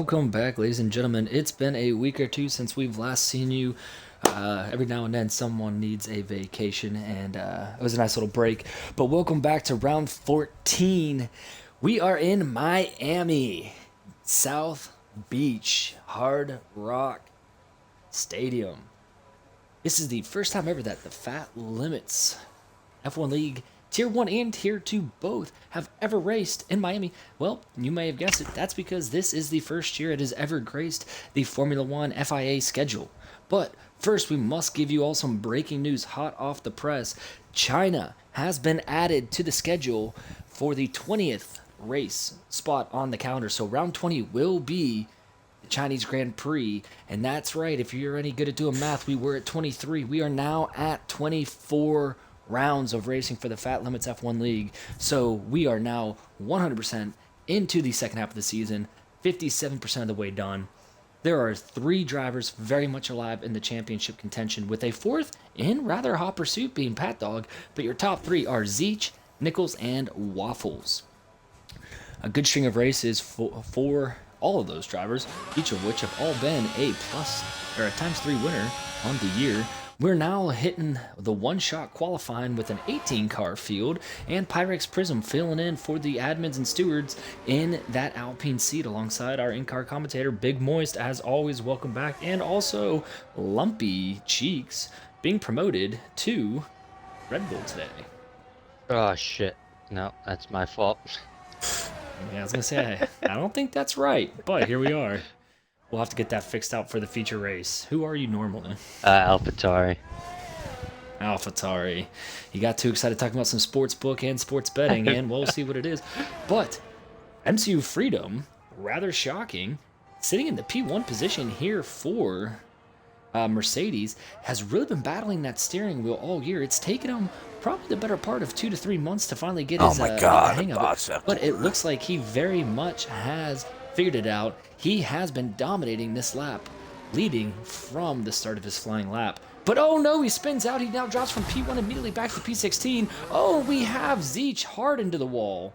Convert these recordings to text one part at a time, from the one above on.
Welcome back, ladies and gentlemen. It's been a week or two since we've last seen you. Every now and then someone needs a vacation, and it was a nice little break. But welcome back to round 14. We are in Miami, South Beach, Hard Rock Stadium. This is the first time ever that the Fat Limits F1 League Tier 1 and Tier 2 both have ever raced in Miami. Well, you may have guessed it. That's because this is the first year it has ever graced the Formula 1 FIA schedule. But first, we must give you all some breaking news hot off the press. China has been added to the schedule for the 20th race spot on the calendar. So round 20 will be the Chinese Grand Prix. And that's right, if you're any good at doing math, we were at 23. We are now at 24 rounds of racing for the Fat Limits F1 League. So we are now 100% into the second half of the season, 57% of the way done. There are 3 drivers very much alive in the championship contention, with a 4th in rather hot pursuit being Pat Dog, but your top 3 are Zeech, Nichols, and Waffles. A good string of races for all of those drivers, each of which have all been a plus or a ×3 winner on the year. We're now hitting the one-shot qualifying with an 18-car field, and Pyrex Prism filling in for the admins and stewards in that Alpine seat alongside our in-car commentator, Big Moist, as always, welcome back, and also Lumpy Cheeks being promoted to Red Bull today. Oh, shit. No, that's my fault. Yeah, I was going to say, I don't think that's right, but here we are. We'll have to get that fixed out for the feature race. Who are you normally? AlphaTauri. AlphaTauri. You got too excited talking about some sports book and sports betting, and we'll see what it is. But MCU Freedom, rather shocking, sitting in the P1 position here for Mercedes, has really been battling that steering wheel all year. It's taken him probably the better part of 2 to 3 months to finally get his hang of it. But it looks like he very much has figured it out. He has been dominating this lap, leading from the start of his flying lap. But oh no, he spins out. He now drops from P1 immediately back to P16. Oh, we have Zeech hard into the wall.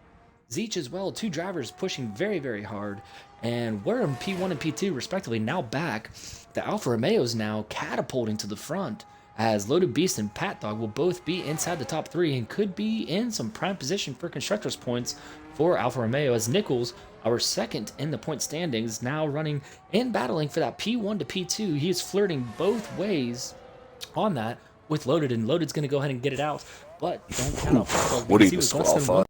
Zeech as well, 2 drivers pushing very, very hard. And we're in P1 and P2 respectively, now back. The Alfa Romeos now catapulting to the front, as Loaded Beast and Pat Dog will both be inside the top 3 and could be in some prime position for constructors points for Alfa Romeo, as Nichols, our second in the point standings, now running and battling for that P1 to P2. He is flirting both ways on that with Loaded, and Loaded's going to go ahead and get it out, but don't count out Pat Dog. What are you disqualified?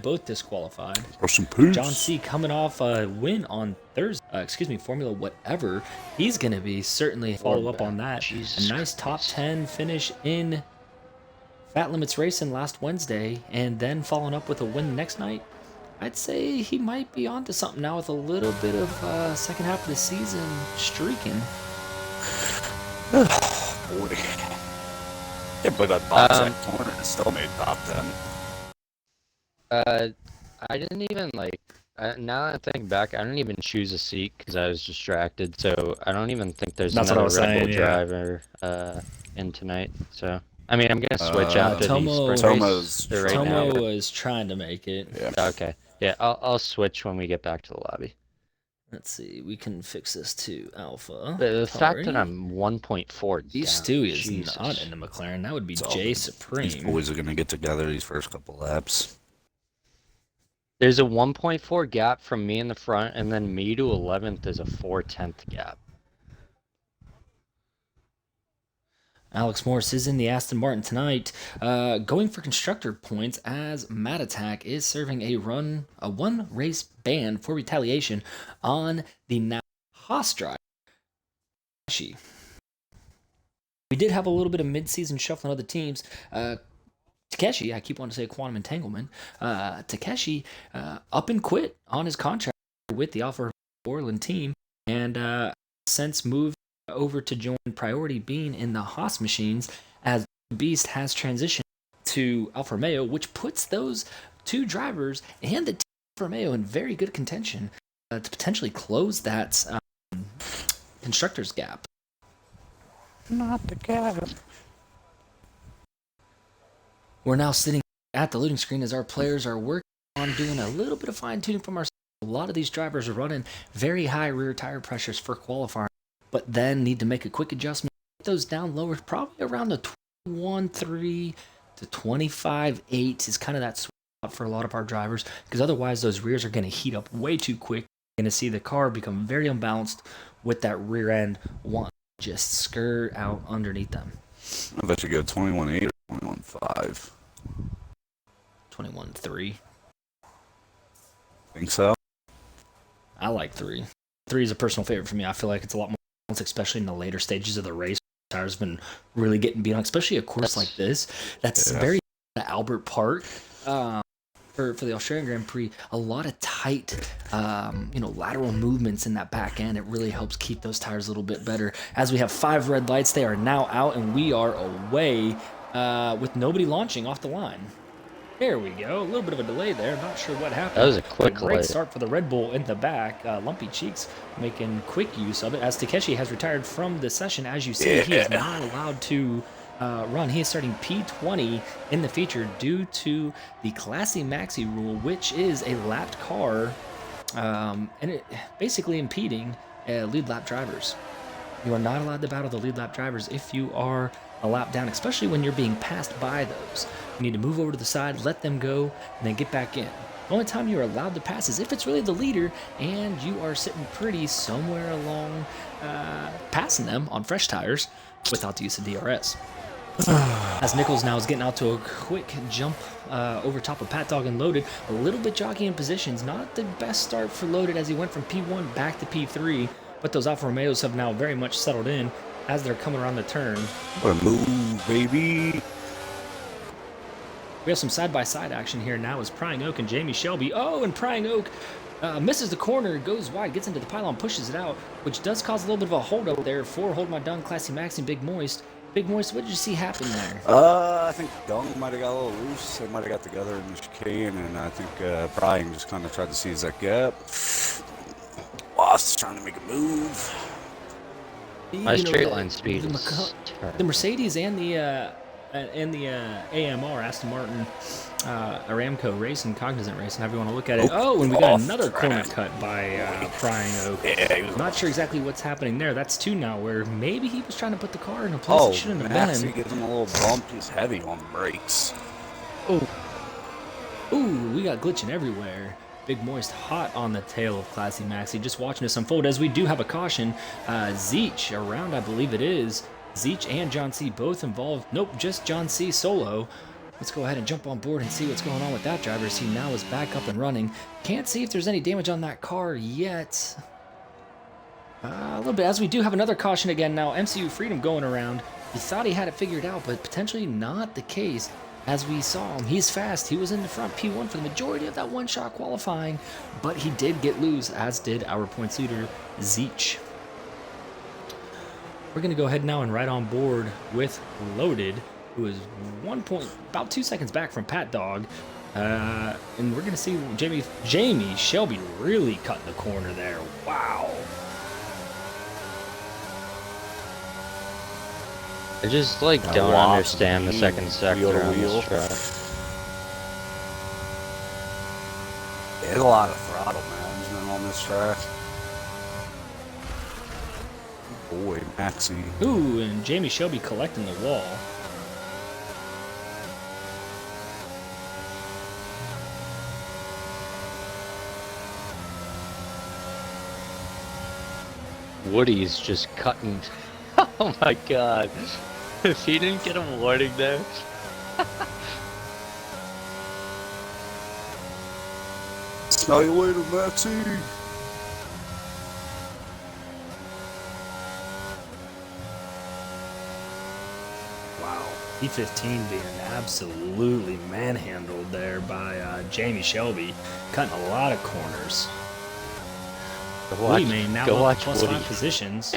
Both disqualified. John John C coming off a win on Thursday, Formula whatever. He's going to be certainly follow up on that. Jesus a nice top 10 finish in Fat Limits Racing last Wednesday, and then following up with a win next night. I'd say he might be onto something now with a little bit of second half of the season streaking. Boy. Yeah, but that box that corner and still made top 10. I didn't even, now that I think back, I didn't even choose a seat because I was distracted, so I don't even think there's another Red Bull driver in tonight, so... I mean, I'm going to switch after Tomo the race. Tomo was trying to make it. Yeah. Okay. Yeah, I'll switch when we get back to the lobby. Let's see, we can fix this to Alpha. The fact that I'm 1.4 down. Stewie is Jesus. not in the McLaren. That would be J Supreme. These boys are going to get together these first couple laps. There's a 1.4 gap from me in the front, and then me to 11th is a 4/10 gap. Alex Morris is in the Aston Martin tonight, going for constructor points as Matt Attack is serving a one race ban for retaliation on the now Haas driver. We did have a little bit of mid-season shuffling of the teams. Takeshi, I keep wanting to say quantum entanglement. Takeshi up and quit on his contract with the Alfa Orland team, and since moved over to join Priority being in the Haas machines, as Beast has transitioned to Alfa Romeo, which puts those 2 drivers and the team Alfa Romeo in very good contention to potentially close that constructors gap. Not the gap. We're now sitting at the loading screen as our players are working on doing a little bit of fine-tuning from our. A lot of these drivers are running very high rear tire pressures for qualifying, but then need to make a quick adjustment. Get those down lower, probably around the 21.3 to 25.8 is kind of that sweet spot for a lot of our drivers, because otherwise those rears are going to heat up way too quick. You're going to see the car become very unbalanced with that rear end want just skirt out underneath them. I bet you go 21.8 or 21.5. 21.3. Think so? I like 3. 3 is a personal favorite for me. I feel like it's a lot more balanced, especially in the later stages of the race. Tires been really getting beat on, especially a course like this. That's very Albert Park. For the Australian Grand Prix, a lot of tight, lateral movements in that back end. It really helps keep those tires a little bit better. As we have 5 red lights, they are now out, and we are away with nobody launching off the line. There we go. A little bit of a delay there. Not sure what happened. That was a quick great start for the Red Bull in the back. Lumpy Cheeks making quick use of it, as Takeshi has retired from the session. As you see, he is not allowed to run. He is starting P20 in the feature due to the Classy Maxi rule, which is a lapped car, and it basically impeding lead lap drivers. You are not allowed to battle the lead lap drivers if you are a lap down, especially when you're being passed by those. You need to move over to the side, let them go, and then get back in. The only time you're allowed to pass is if it's really the leader and you are sitting pretty somewhere along passing them on fresh tires without the use of DRS. As Nichols now is getting out to a quick jump over top of Pat Dog and Loaded, a little bit jockeying positions. Not the best start for Loaded as he went from P1 back to P3, but those Alfa Romeos have now very much settled in as they're coming around the turn. What a move, baby. We have some side-by-side action here now as Prying Oak and Jamie Shelby. Oh, and Prying Oak misses the corner, goes wide, gets into the pylon, pushes it out, which does cause a little bit of a hold-up there for Hold My Dung, Classy Max, and Big Moist. Big Moist, what did you see happen there? I think Dung might have got a little loose. They might have got together in the chicane, and I think Prying just kind of tried to seize that gap. Lost trying to make a move. My straight line speed the Mercedes and the AMR, Aston Martin, Aramco Racing, Cognizant Racing, however you want to look at it. Oh, and we got another corner cut by Prying Oak. Yeah, Not sure exactly what's happening there. That's 2 now, where maybe he was trying to put the car in a place it shouldn't have been. He gives him a little bump. He's heavy on the brakes. Ooh, we got glitching everywhere. Big Moist hot on the tail of Classy Maxi, just watching this unfold as we do have a caution. Zeech around, I believe it is. Zeech and John C. both involved. Nope, just John C. solo. Let's go ahead and jump on board and see what's going on with that driver as he now is back up and running. Can't see if there's any damage on that car yet. A little bit, as we do have another caution again now. MCU Freedom going around. He thought he had it figured out, but potentially not the case. As we saw him, he's fast. He was in the front P1 for the majority of that one-shot qualifying, but he did get loose, as did our points leader, Zeech. We're going to go ahead now and ride on board with Loaded, who is about 2 seconds back from Pat Dog. And we're going to see Jamie Shelby really cutting the corner there. Wow. I just don't understand the second sector on this track. There's a lot of throttle management on this track. Boy, Maxi. Ooh, and Jamie Shelby collecting the wall. Woody's just cutting. Oh my god. If he didn't get a warning there. Smell you later, Maxi. Wow. P15 being absolutely manhandled there by Jamie Shelby, cutting a lot of corners. Woody may now up to +5 positions.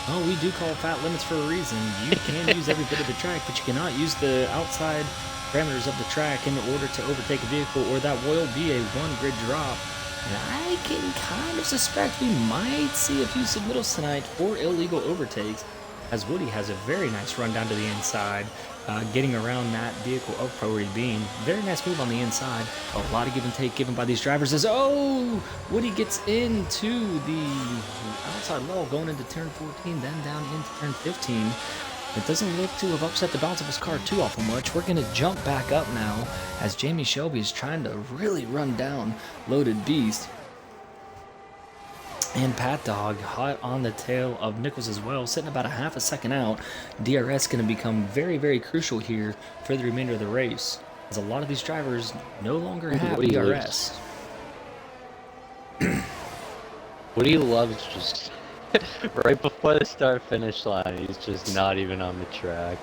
Well, we do call fat limits for a reason. You can use every bit of the track, but you cannot use the outside parameters of the track in order to overtake a vehicle, or that will be a 1 grid drop. And I can kind of suspect we might see a few submittals tonight for illegal overtakes, as Woody has a very nice run down to the inside. getting around that vehicle of Priority Bean. Very nice move on the inside. A lot of give and take given by these drivers as, oh, Woody gets into the outside wall going into turn 14, then down into turn 15. It doesn't look to have upset the balance of his car too awful much. We're going to jump back up now as Jamie Shelby is trying to really run down Loaded Beast. And Pat Dog hot on the tail of Nichols as well, sitting about a half a second out. DRS going to become very, very crucial here for the remainder of the race, as a lot of these drivers no longer have DRS. Woody loves just right before the start-finish line, he's just not even on the track.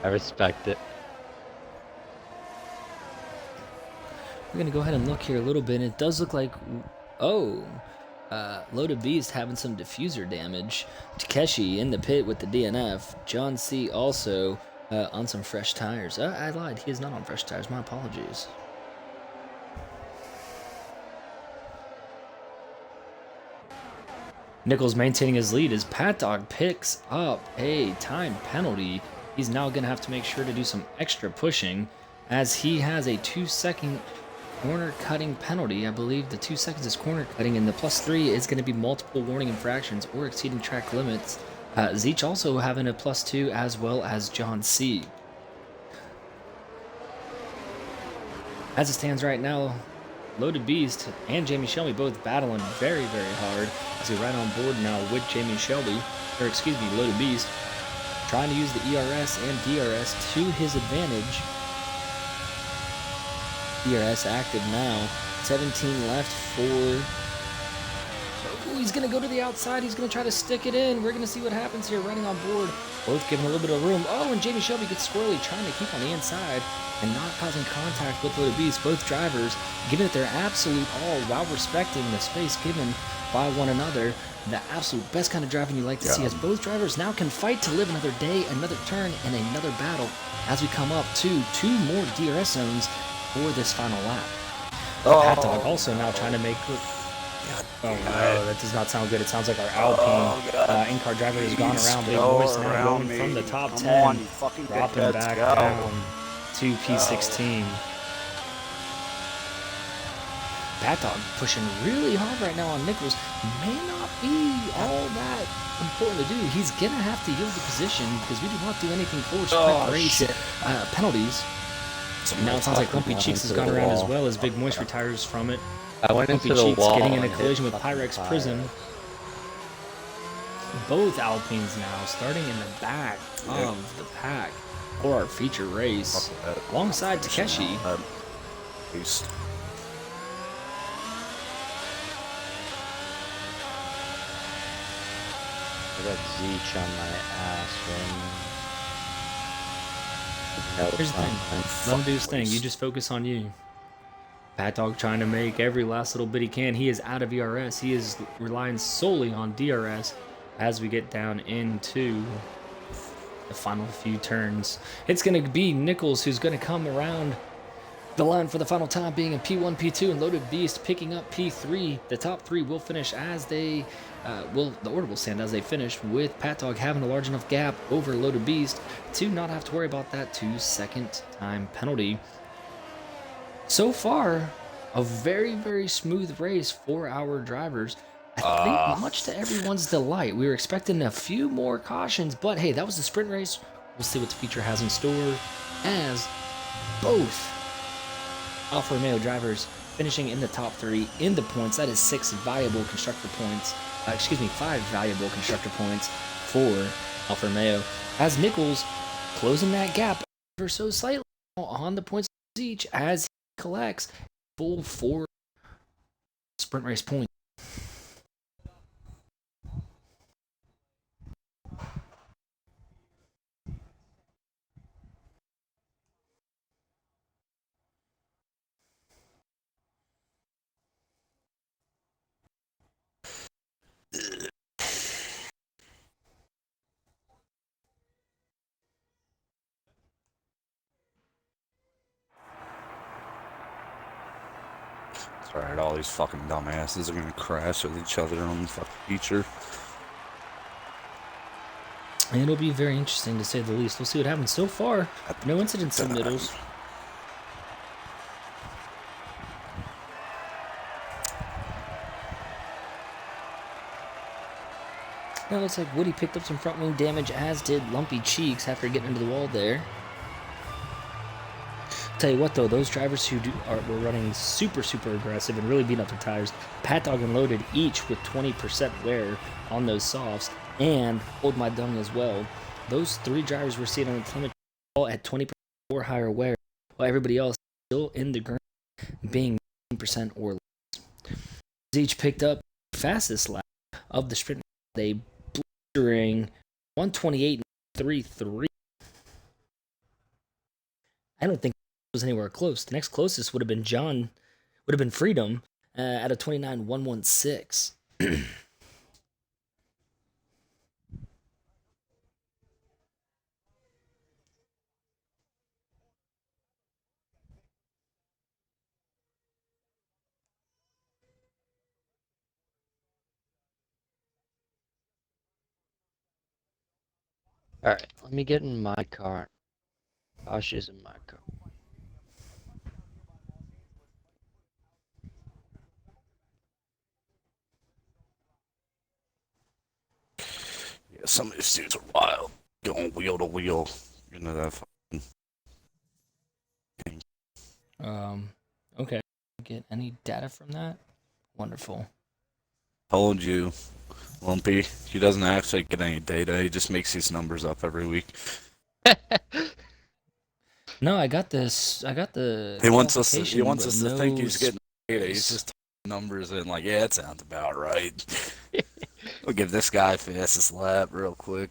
I respect it. We're going to go ahead and look here a little bit. It does look like, Loaded Beast having some diffuser damage. Takeshi in the pit with the DNF. John C. also on some fresh tires. I lied. He is not on fresh tires. My apologies. Nichols maintaining his lead as Pat Dog picks up a time penalty. He's now going to have to make sure to do some extra pushing as he has a 2-second corner cutting penalty. I believe the 2 seconds is corner cutting, and the +3 is going to be multiple warning infractions or exceeding track limits. Zeech also having a +2 as well as John C. As it stands right now, Loaded Beast and Jamie Shelby both battling very, very hard as we ride on board now with Jamie Shelby, or excuse me, Loaded Beast, trying to use the ERS and DRS to his advantage. DRS active now. 17 left for... Oh, he's going to go to the outside. He's going to try to stick it in. We're going to see what happens here running on board. Both giving a little bit of room. Oh, and Jamie Shelby gets squirrely, trying to keep on the inside and not causing contact with Loaded Beast. Both drivers giving it their absolute all while respecting the space given by one another. The absolute best kind of driving you like to see, as both drivers now can fight to live another day, another turn, and another battle as we come up to 2 more DRS zones for this final lap. Pat Dog also now trying to make... Oh no, that does not sound good. It sounds like our Alpine in-car driver has gone around. Big Voice now going from the top 10, dropping back down to P16. Pat Dog pushing really hard right now on Nichols. May not be all that important to do. He's going to have to yield the position because we do not do anything for sprint race penalties. Now it sounds like Lumpy Cheeks has gone around as well as Big Moist retires from it. I went Lumpy into the Cheeks wall getting in a collision with Pyrex Prism. Both Alpines now starting in the back of the pack for our feature race alongside Takeshi. Beast. I got Zeech on my ass right now. Here's the thing. Let him do his thing. You just focus on you. Pat Dog trying to make every last little bit he can. He is out of ERS. He is relying solely on DRS as we get down into the final few turns. It's going to be Nichols who's going to come around the line for the final time, being in P1, P2, and Loaded Beast picking up P3. The top 3 will finish as they... the order will stand as they finish, with Pat Dog having a large enough gap over Loaded Beast to not have to worry about that 2-second time penalty. So far, a very, very smooth race for our drivers. I think much to everyone's delight. We were expecting a few more cautions, but hey, that was the sprint race. We'll see what the future has in store as both Alfa Romeo drivers finishing in the top 3 in the points. That is 5 valuable constructor points for Alfa Romeo, as Nichols closing that gap ever so slightly on the points each as he collects full 4 sprint race points. It's alright, all these fucking dumbasses are gonna crash with each other on the fucking feature. And it'll be very interesting to say the least. We'll see what happens. So far, no incidents in middles. Now it looks like Woody picked up some front wing damage, as did Lumpy Cheeks after getting into the wall there. Tell you what though, those drivers who were running super aggressive and really beating up their tires, Pat Dog and Loaded each with 20% wear on those softs, and Hold My Dung as well. Those 3 drivers were seeing on the telemetry all at 20% or higher wear, while everybody else still in the green, being 10% or less. Each picked up the fastest lap of the sprint. They blistering 128.33. I don't think it was anywhere close. The next closest would have been Freedom at a 29.116. Alright, let me get in my car. Josh is in my car. Yeah, some of these dudes are wild. Going wheel to wheel. You know that fucking thing. Okay. Get any data from that? Wonderful. Told you, Lumpy. He doesn't actually get any data. He just makes these numbers up every week. No, I got this. I got the. He wants us to no think he's getting data. He's just numbers in like, yeah, it sounds about right. We'll give this guy fastest lap real quick.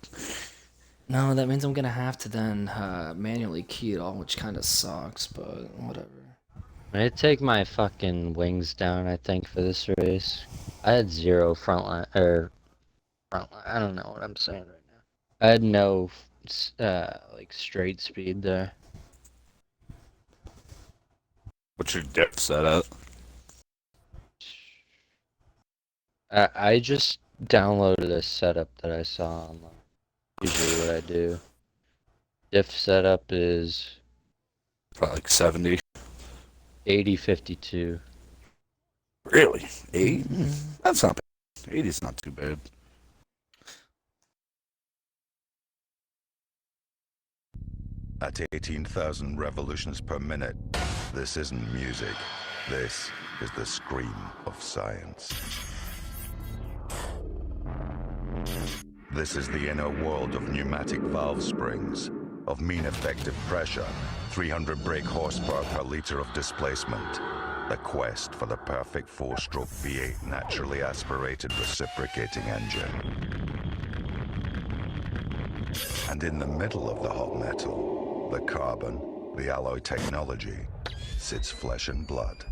No, that means I'm gonna have to then manually key it all, which kind of sucks, but whatever. I'm gonna take my fucking wings down, I think, for this race. I had 0 front line, I don't know what I'm saying right now. I had no, like, straight speed there. What's your depth set at? I just downloaded a setup that I saw online. Usually what I do. Diff setup is Probably like 70. 80-52. Really? 8? That's not bad. 80 is not too bad. At 18,000 revolutions per minute, this isn't music. This is the scream of science. This is the inner world of pneumatic valve springs, of mean effective pressure, 300 brake horsepower per liter of displacement. The quest for the perfect 4-stroke V8 naturally aspirated reciprocating engine. And in the middle of the hot metal, the carbon, the alloy technology, sits flesh and blood.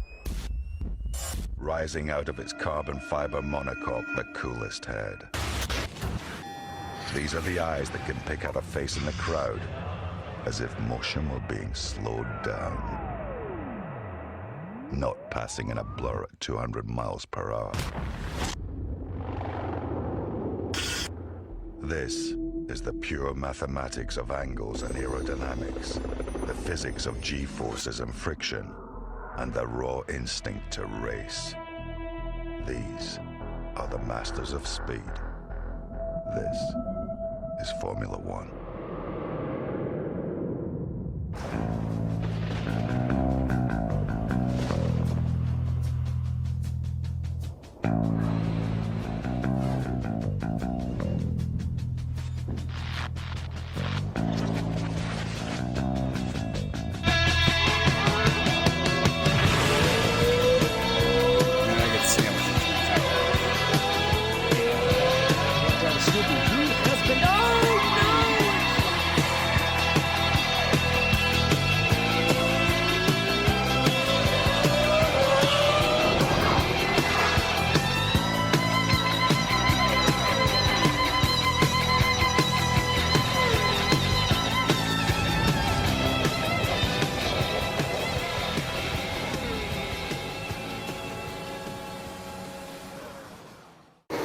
Rising out of its carbon fiber monocoque, the coolest head. These are the eyes that can pick out a face in the crowd, as if motion were being slowed down. Not passing in a blur at 200 miles per hour. This is the pure mathematics of angles and aerodynamics, the physics of G-forces and friction, and the raw instinct to race. These are the masters of speed. This is Formula One.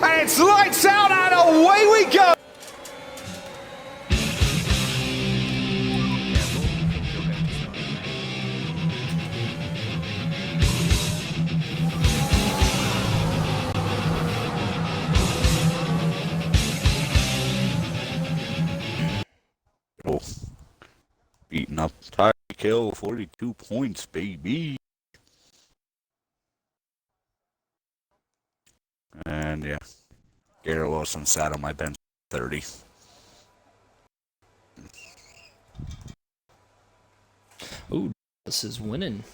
And it's lights out and away we go! up. Tyreek Hill, 42 points, baby. And yeah, Garrett Wilson sat on my bench 30. Ooh, this is winning.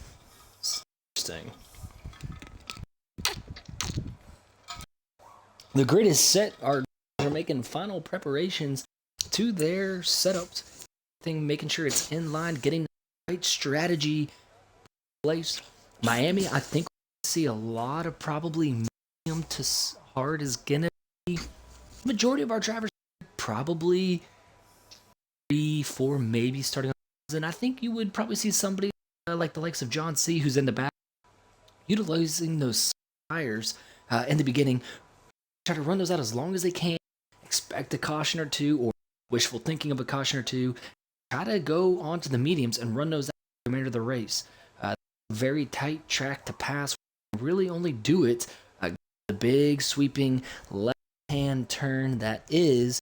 Interesting. The greatest set are making final preparations to their setups. Thing, making sure it's in line, getting the right strategy in place. Miami, I think we see a lot of probably medium to hard is gonna be. Majority of our drivers probably 3, 4, maybe starting on, and I think you would probably see somebody like the likes of John C, who's in the back, utilizing those tires in the beginning. Try to run those out as long as they can. Expect a caution or two, or wishful thinking of a caution or two. Try to go onto the mediums and run those out the remainder of the race. Very tight track to pass. Really only do it the big sweeping left-hand turn that is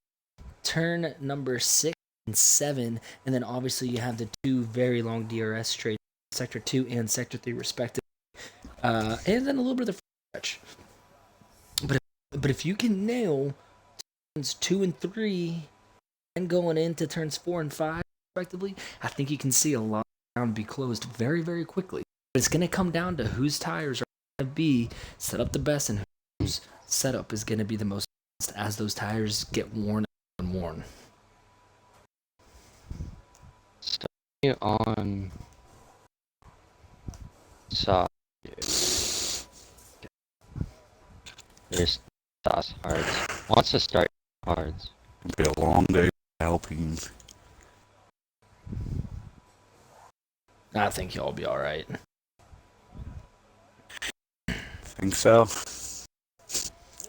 turn number 6 and 7, and then obviously you have the 2 very long DRS straight, sector 2 and sector 3 respectively, and then a little bit of the stretch. But if you can nail turns 2 and 3 and going into turns 4 and 5 respectively, I think you can see a lot of ground be closed very, very quickly. But it's going to come down to whose tires are going to be set up the best and whose setup is going to be the most as those tires get worn and worn. Starting on soft. There's sauce hards. Wants to start hards. It'll be a long day Alpine. I think y'all will be all right. Think so?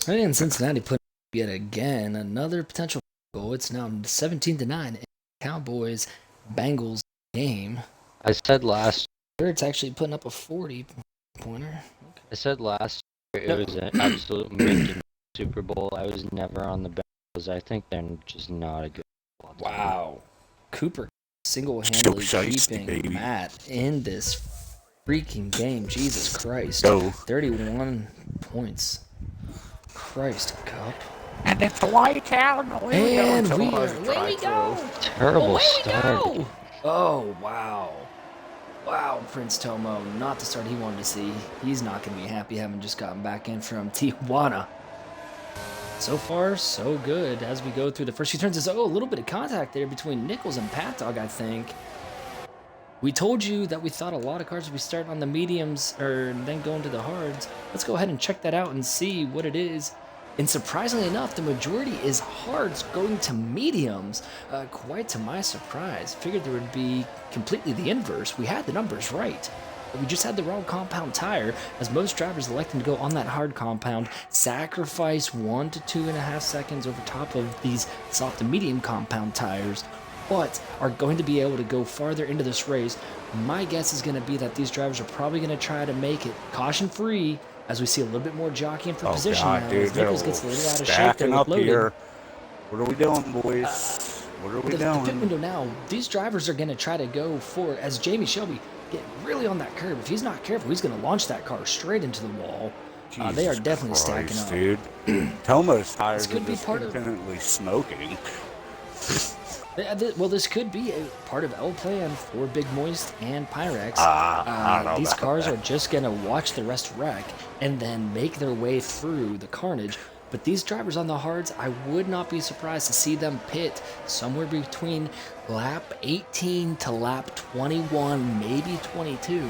And Cincinnati put yet again another potential goal. It's now 17-9. Cowboys Bengals game. I said last year it's actually putting up a 40-pointer. Okay. I said last year it was an absolute making Super Bowl. I was never on the Bengals. I think they're just not a good football team. Wow. Cooper single-handedly keeping Matt in this freaking game. Jesus Christ. Go. 31 points. Christ, Cup. And it's a white out. And away we go. Terrible start. Oh, wow. Wow, Prince Tomo, not the start he wanted to see. He's not going to be happy having just gotten back in from Tijuana. So far, so good. As we go through the first few turns, there's a little bit of contact there between Nichols and Pat Dog, I think. We told you that we thought a lot of cars would be starting on the mediums or then going to the hards. Let's go ahead and check that out and see what it is. And surprisingly enough, the majority is hards going to mediums, quite to my surprise. Figured there would be completely the inverse. We had the numbers right. But we just had the wrong compound tire, as most drivers electing to go on that hard compound, sacrifice 1 to 2.5 seconds over top of these soft and medium compound tires, but are going to be able to go farther into this race. My guess is going to be that these drivers are probably going to try to make it caution-free, as we see a little bit more jockeying for position now. Dude, as Nichols gets a little out of shape there with loaded. Here. What are we doing, boys? What are we doing? The pit window now, these drivers are going to try to go for, as Jamie Shelby get really on that curve. If he's not careful, he's going to launch that car straight into the wall. They are definitely stacking up. Dude. Tomo's tires could are be just part of infinitely smoking. Well, this could be a part of L Plan for Big Moist and Pyrex. I don't know these about cars that. are just going to watch the rest wreck and then make their way through the carnage. But these drivers on the hards, I would not be surprised to see them pit somewhere between lap 18 to lap 21, maybe 22.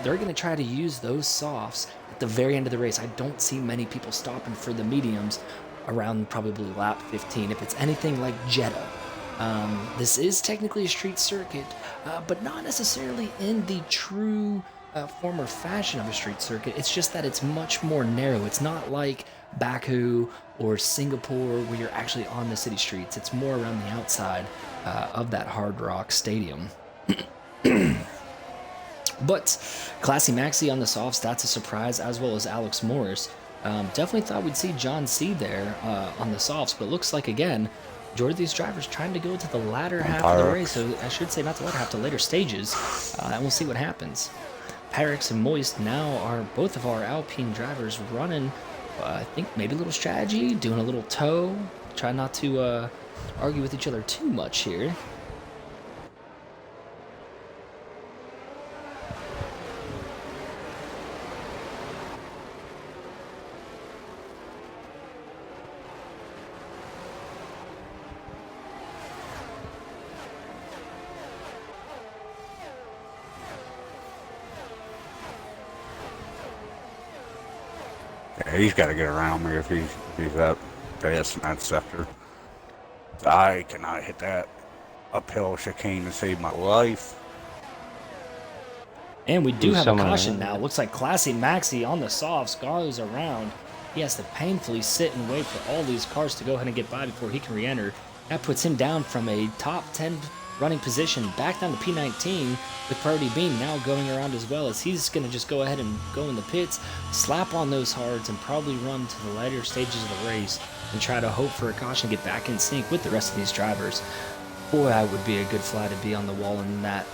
They're going to try to use those softs at the very end of the race. I don't see many people stopping for the mediums around probably lap 15. If it's anything like Jeddah, this is technically a street circuit, but not necessarily in the true form or fashion of a street circuit. It's just that it's much more narrow. It's not like Baku or Singapore where you're actually on the city streets. It's more around the outside of that Hard Rock Stadium. But Classy Maxi on the softs, that's a surprise, as well as Alex Morris. Definitely thought we'd see John C there on the softs, but looks like, again, majority of these drivers trying to go to the latter half of the race, so I should say not the latter half, to later stages, and we'll see what happens. Pyrex and Moist now are both of our Alpine drivers running, I think maybe a little strategy, doing a little tow, try not to argue with each other too much here. Yeah, he's got to get around me if he's that fast in that sector. I cannot hit that uphill chicane to save my life. And we do have a caution now. Looks like Classy Maxi on the softs goes around. He has to painfully sit and wait for all these cars to go ahead and get by before he can re-enter. That puts him down from a top 10 running position back down to P19, with Priority Bean now going around as well, as he's going to just go ahead and go in the pits, slap on those hards, and probably run to the later stages of the race and try to hope for a caution, get back in sync with the rest of these drivers. Boy, that would be a good fly to be on the wall in that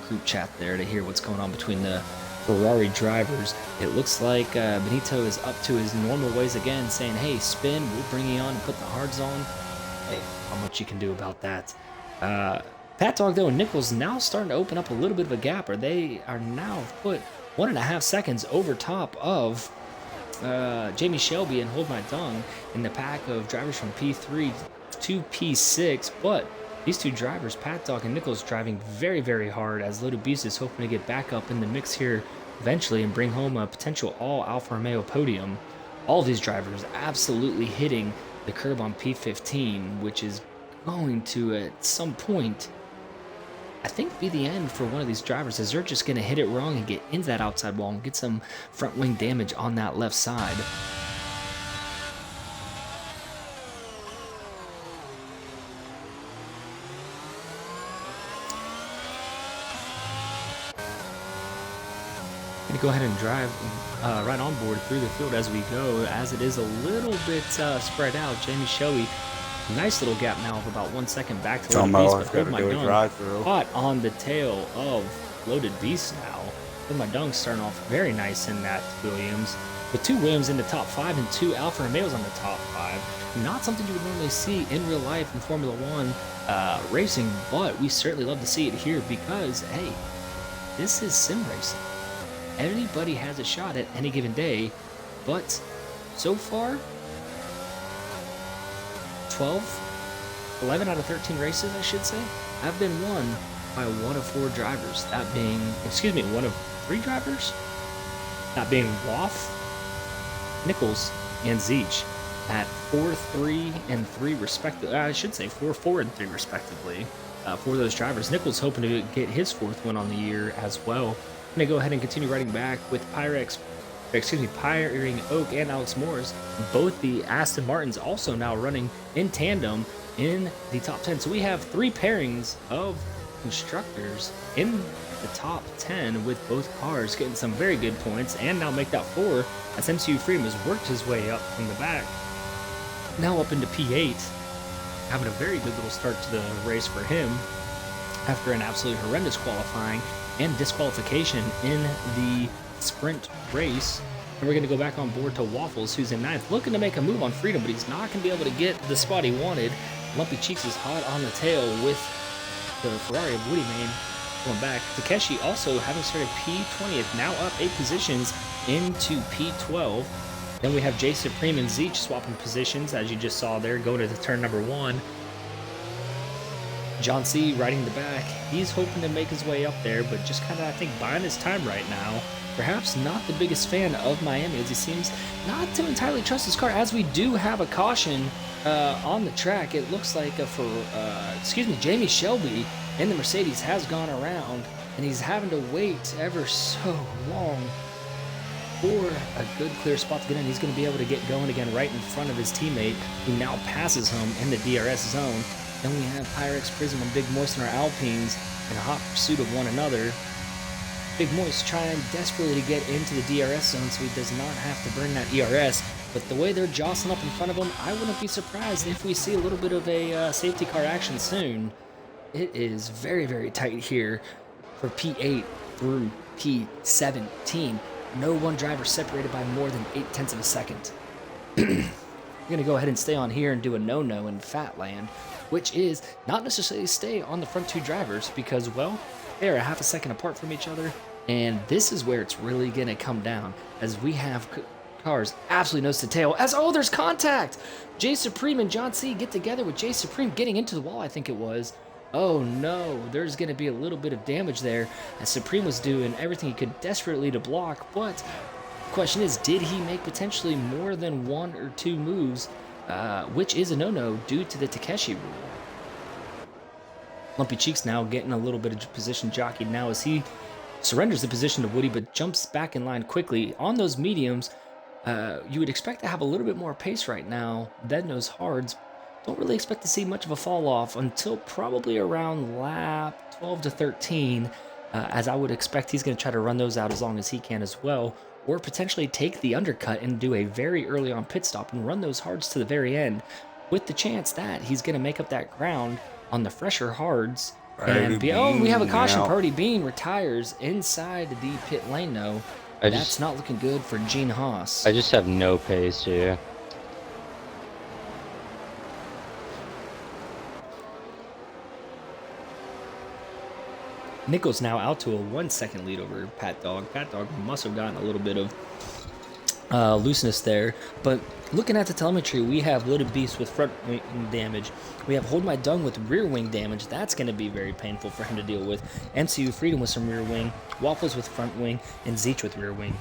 group chat there to hear what's going on between the Ferrari drivers. It looks like Benito is up to his normal ways again, saying, hey, spin, we'll bring you on and put the hards on. Hey, how much you can do about that. Pat Dog, though, and Nichols now starting to open up a little bit of a gap, or they are now put 1.5 seconds over top of Jamie Shelby and Hold My Tongue in the pack of drivers from P3 to P6, but these two drivers, Pat Dog and Nichols, driving very, very hard, as Loaded Beast is hoping to get back up in the mix here eventually and bring home a potential all Alfa Romeo podium. All of these drivers absolutely hitting the curb on P15, which is going to, at some point, I think be the end for one of these drivers, as they're just going to hit it wrong and get into that outside wall and get some front wing damage on that left side. Going to go ahead and drive right on board through the field as we go, as it is a little bit spread out. Jamie Shelby, nice little gap now of about 1 second back to Loaded Beast, but Hold My Dung caught on the tail of Loaded Beast now. Hold My Dung starting off very nice in that Williams, with 2 Williams in the top 5 and 2 Alfa Romeos on the top 5. Not something you would normally see in real life in Formula 1 racing, but we certainly love to see it here because, hey, this is sim racing. Anybody has a shot at any given day, but so far, 11 out of 13 races, I should say, have been won by one of 4 drivers. That being, one of 3 drivers? That being Woff, Nichols, and Zeech at 4, 3, and 3 respectively. I should say 4, 4, and 3 respectively for those drivers. Nichols hoping to get his 4th win on the year as well. I'm going to go ahead and continue riding back with Pyring Oak and Alex Morris. Both the Aston Martins also now running in tandem in the top 10. So we have 3 pairings of constructors in the top 10 with both cars getting some very good points, and now make that 4 as MCU Freedom has worked his way up from the back. Now up into P8, having a very good little start to the race for him after an absolutely horrendous qualifying and disqualification in the sprint race. And we're going to go back on board to Waffles, who's in 9th, looking to make a move on Freedom, but he's not going to be able to get the spot he wanted. Lumpy Cheeks is hot on the tail with the Ferrari of Woody Main going back. Takeshi also having started P20th, now up 8 positions into P12. Then we have J Supreme and Zeech swapping positions, as you just saw there, going to the turn number 1. John C. riding the back. He's hoping to make his way up there, but just kind of, I think, buying his time right now. Perhaps not the biggest fan of Miami, as he seems not to entirely trust his car, as we do have a caution on the track. It looks like Jamie Shelby in the Mercedes has gone around, and he's having to wait ever so long for a good clear spot to get in. He's going to be able to get going again right in front of his teammate, who now passes him in the DRS zone. Then we have Pyrex Prism and Big Moist in our Alpines in a hot pursuit of one another. Big Moist trying desperately to get into the DRS zone so he does not have to burn that ERS. But the way they're jostling up in front of him, I wouldn't be surprised if we see a little bit of a safety car action soon. It is very, very tight here for P8 through P17. No one driver separated by more than 0.8 of a second. We're going to go ahead and stay on here and do a no-no in Fatland, which is not necessarily stay on the front two drivers because, well, they're a half a second apart from each other, and this is where it's really going to come down as we have cars absolutely nose to tail as, oh, there's contact! Jay Supreme and John C. get together with Jay Supreme getting into the wall, I think it was. Oh no, there's going to be a little bit of damage there as Supreme was doing everything he could desperately to block, but the question is, did he make potentially more than 1 or 2 moves, which is a no-no due to the Takeshi rule. Lumpy Cheeks now getting a little bit of position jockeyed now as he surrenders the position to Woody but jumps back in line quickly. On those mediums, you would expect to have a little bit more pace right now than those hards. Don't really expect to see much of a fall off until probably around lap 12 to 13, as I would expect he's going to try to run those out as long as he can as well, or potentially take the undercut and do a very early on pit stop and run those hards to the very end, with the chance that he's going to make up that ground on the fresher hards. And oh, we have a caution. Party Bean retires inside the pit lane though. That's not looking good for Gene Haas. I just have no pace here. Nichols now out to a 1 second lead over Pat Dog. Pat Dog must have gotten a little bit of looseness there, but looking at the telemetry, we have Loaded Beast with front wing damage. We have Hold My Dung with rear wing damage. That's going to be very painful for him to deal with. MCU Freedom with some rear wing, Waffles with front wing, and Zeech with rear wing.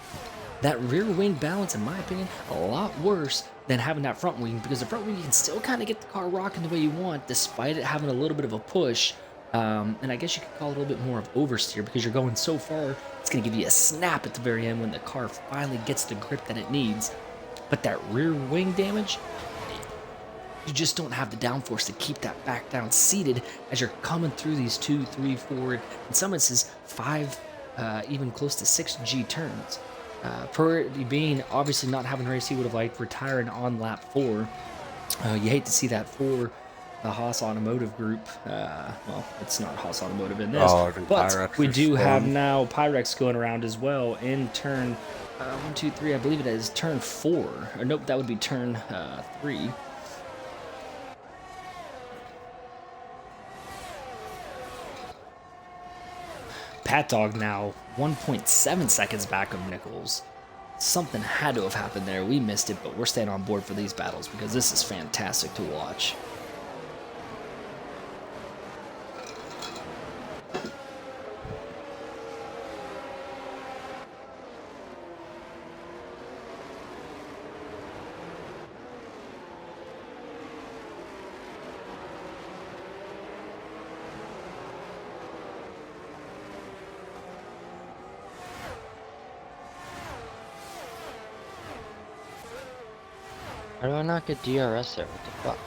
That rear wing balance, in my opinion, a lot worse than having that front wing, because the front wing you can still kind of get the car rocking the way you want despite it having a little bit of a push. And I guess you could call it a little bit more of oversteer because you're going so far, it's going to give you a snap at the very end when the car finally gets the grip that it needs. But that rear wing damage, you just don't have the downforce to keep that back down seated as you're coming through these 2, 3, 4, in some instances 5, even close to 6 G turns. Purdy Bean obviously not having a race he would have liked, retiring on lap 4. You hate to see that for the Haas Automotive Group. Well, it's not Haas Automotive in this, but we do have now Pyrex going around as well in turn 1, 2, 3. I believe it is turn 4. Or nope, that would be turn 3. Pat Dog now 1.7 seconds back of Nichols. Something had to have happened there. We missed it, but we're staying on board for these battles because this is fantastic to watch. How do I not get DRS there? What the fuck?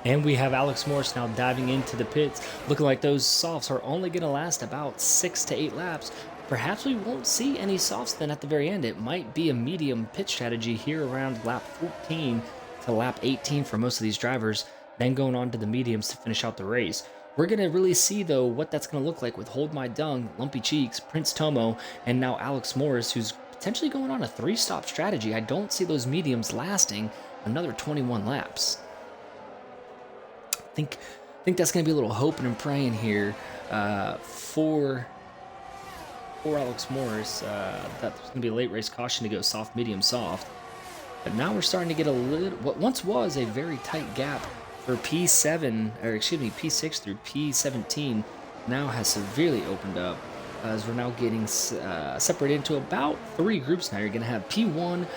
And we have Alex Morris now diving into the pits, looking like those softs are only going to last about 6 to 8 laps. Perhaps we won't see any softs then at the very end. It might be a medium pit strategy here around lap 14 to lap 18 for most of these drivers, then going on to the mediums to finish out the race. We're going to really see, though, what that's going to look like with Hold My Dung, Lumpy Cheeks, Prince Tomo, and now Alex Morris, who's potentially going on a 3-stop strategy. I don't see those mediums lasting another 21 laps. I think that's going to be a little hoping and praying here for Alex Morris. That there's going to be a late race caution to go soft, medium, soft. But now we're starting to get a little, what once was a very tight gap for P7, or excuse me, P6 through P17, now has severely opened up as we're now getting separated into about 3 groups now. You're going to have P1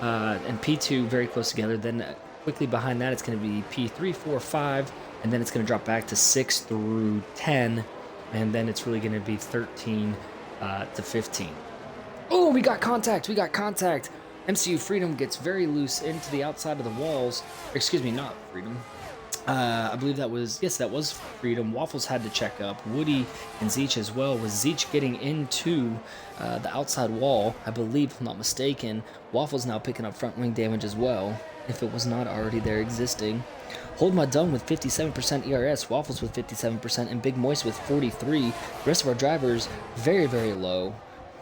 and P2 very close together. Then quickly behind that, it's going to be P3, 4, 5, and then it's going to drop back to 6 through 10, and then it's really going to be 13 to 15. Oh, we got contact. We got contact. MCU Freedom gets very loose into the outside of the walls. Excuse me, not Freedom. I believe that was, yes, that was Freedom. Waffles had to check up. Woody and Zeech as well. Was Zeech getting into the outside wall? I believe, if I'm not mistaken. Waffles now picking up front wing damage as well, if it was not already there existing. Hold My Dung with 57% ERS, Waffles with 57%, and Big Moist with 43. The rest of our drivers, very, very low.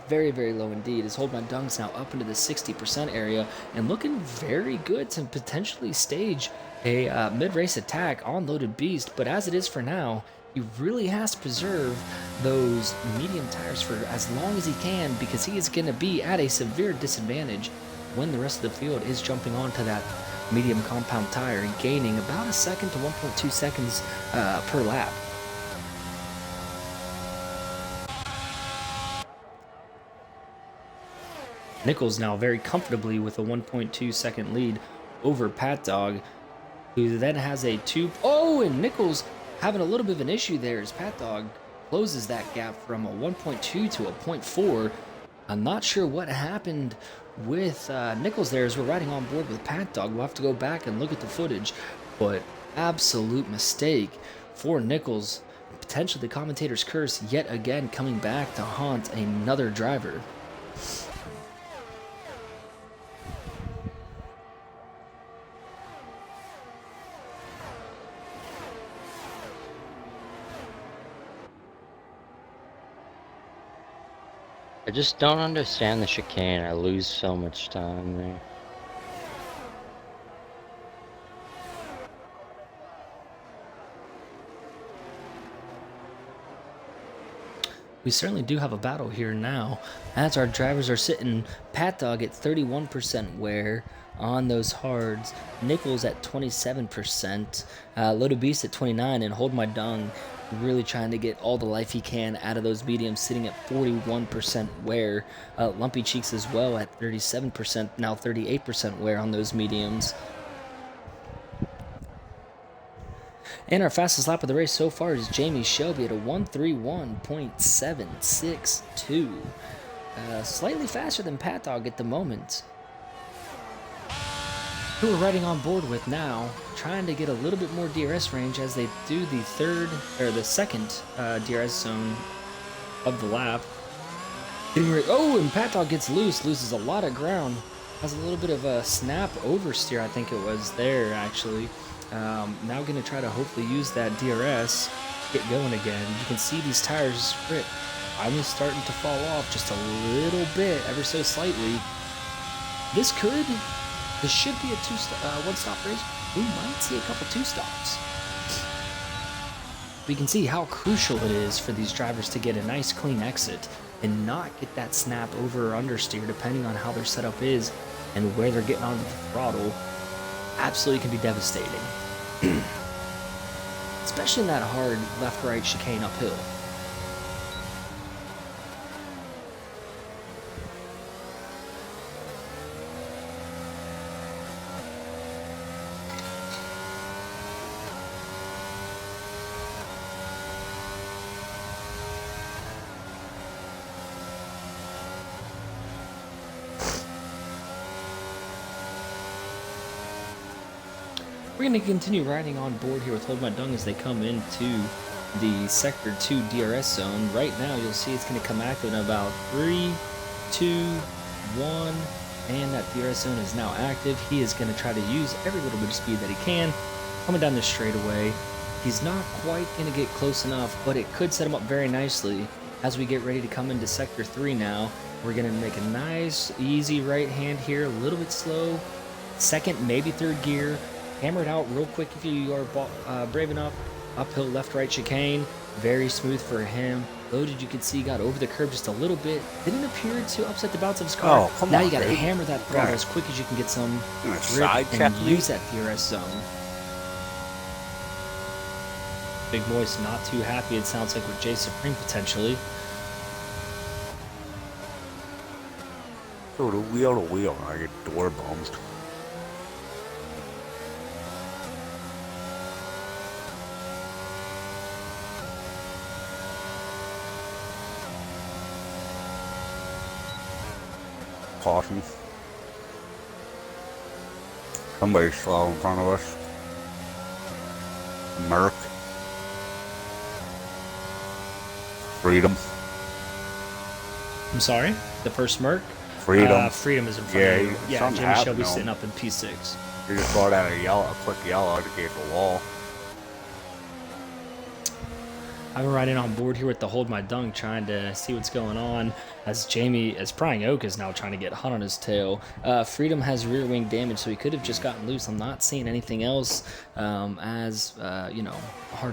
Very, very low indeed, as Hold My Dung's now up into the 60% area and looking very good to potentially stage a mid-race attack on Loaded Beast. But as it is for now, he really has to preserve those medium tires for as long as he can, because he is going to be at a severe disadvantage when the rest of the field is jumping onto that medium compound tire and gaining about a second to 1.2 seconds per lap. Nichols now very comfortably with a 1.2 second lead over Pat Dog, who then has a 2. Oh, and Nichols having a little bit of an issue there as Pat Dog closes that gap from a 1.2 to a 0.4. I'm not sure what happened with Nichols there as we're riding on board with Pat Dog. We'll have to go back and look at the footage, but absolute mistake for Nichols. Potentially the commentator's curse yet again coming back to haunt another driver. I just don't understand the chicane. I lose so much time there. We certainly do have a battle here now, as our drivers are sitting Pat Dog at 31% wear on those hards, Nichols at 27%, Loaded Beast at 29%, and Hold My Dung really trying to get all the life he can out of those mediums, sitting at 41% wear. Lumpy Cheeks as well at 37%, now 38% wear on those mediums. And our fastest lap of the race so far is Jamie Shelby at a 1:31.762. Slightly faster than Pat Dog at the moment, who we're riding on board with now, trying to get a little bit more DRS range as they do the second DRS zone of the lap. Oh, and Pat Dog gets loose, loses a lot of ground, has a little bit of a snap oversteer, I think it was there actually. Now going to try to hopefully use that DRS, get going again. You can see these tires finally starting to fall off just a little bit, ever so slightly. This should be a one-stop race. We might see a couple two-stops. We can see how crucial it is for these drivers to get a nice clean exit and not get that snap over or understeer, depending on how their setup is and where they're getting onto the throttle. Absolutely can be devastating. Especially in that hard left-right chicane uphill. We're going to continue riding on board here with Hold My Dung as they come into the Sector 2 DRS zone. Right now, you'll see it's going to come active in about 3, 2, 1, and that DRS zone is now active. He is going to try to use every little bit of speed that he can. Coming down this straightaway, he's not quite going to get close enough, but it could set him up very nicely as we get ready to come into Sector 3 now. We're going to make a nice, easy right hand here, a little bit slow. Second, maybe third gear. Hammer it out real quick if you are brave enough. Uphill left-right chicane. Very smooth for him. Loaded, you can see, got over the curb just a little bit. Didn't appear to upset the bounce of his car. Oh, come now on, you got to dude. hammer that throttle as quick as you can get some Side grip check and me? use that DRS zone. Big Moist not too happy, it sounds like, with Jay Supreme potentially. So the wheel to wheel, I get door bummed. caution. Somebody's slow in front of us. Merc. Freedom. I'm sorry? The first Merc? Freedom. Freedom is in front of you. Yeah, something Jamie happened Shelby to him. sitting up in P6. He just brought out a quick yellow to get the wall. I've been riding on board here with the Hold My Dung, trying to see what's going on as Prying Oak is now trying to get Hunt on his tail. Freedom has rear wing damage, so he could have just gotten loose. I'm not seeing anything else hard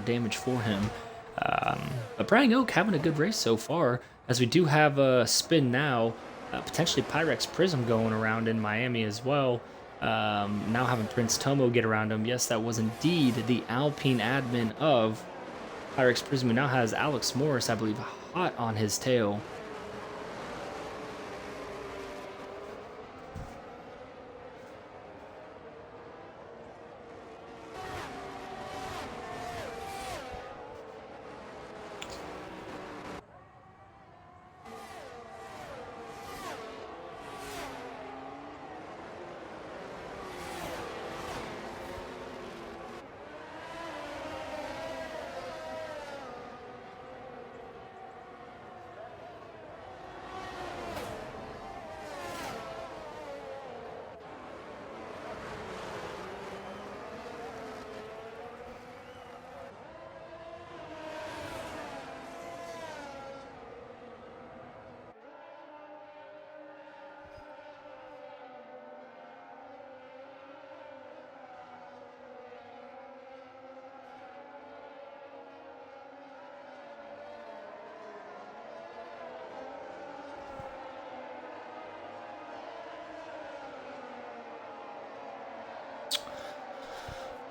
damage for him. But Prying Oak having a good race so far, as we do have a spin now, potentially Pyrex Prism going around in Miami as well. Now having Prince Tomo get around him. Yes, that was indeed the Alpine admin of Pyrex Prism, who now has Alex Morris, I believe, hot on his tail.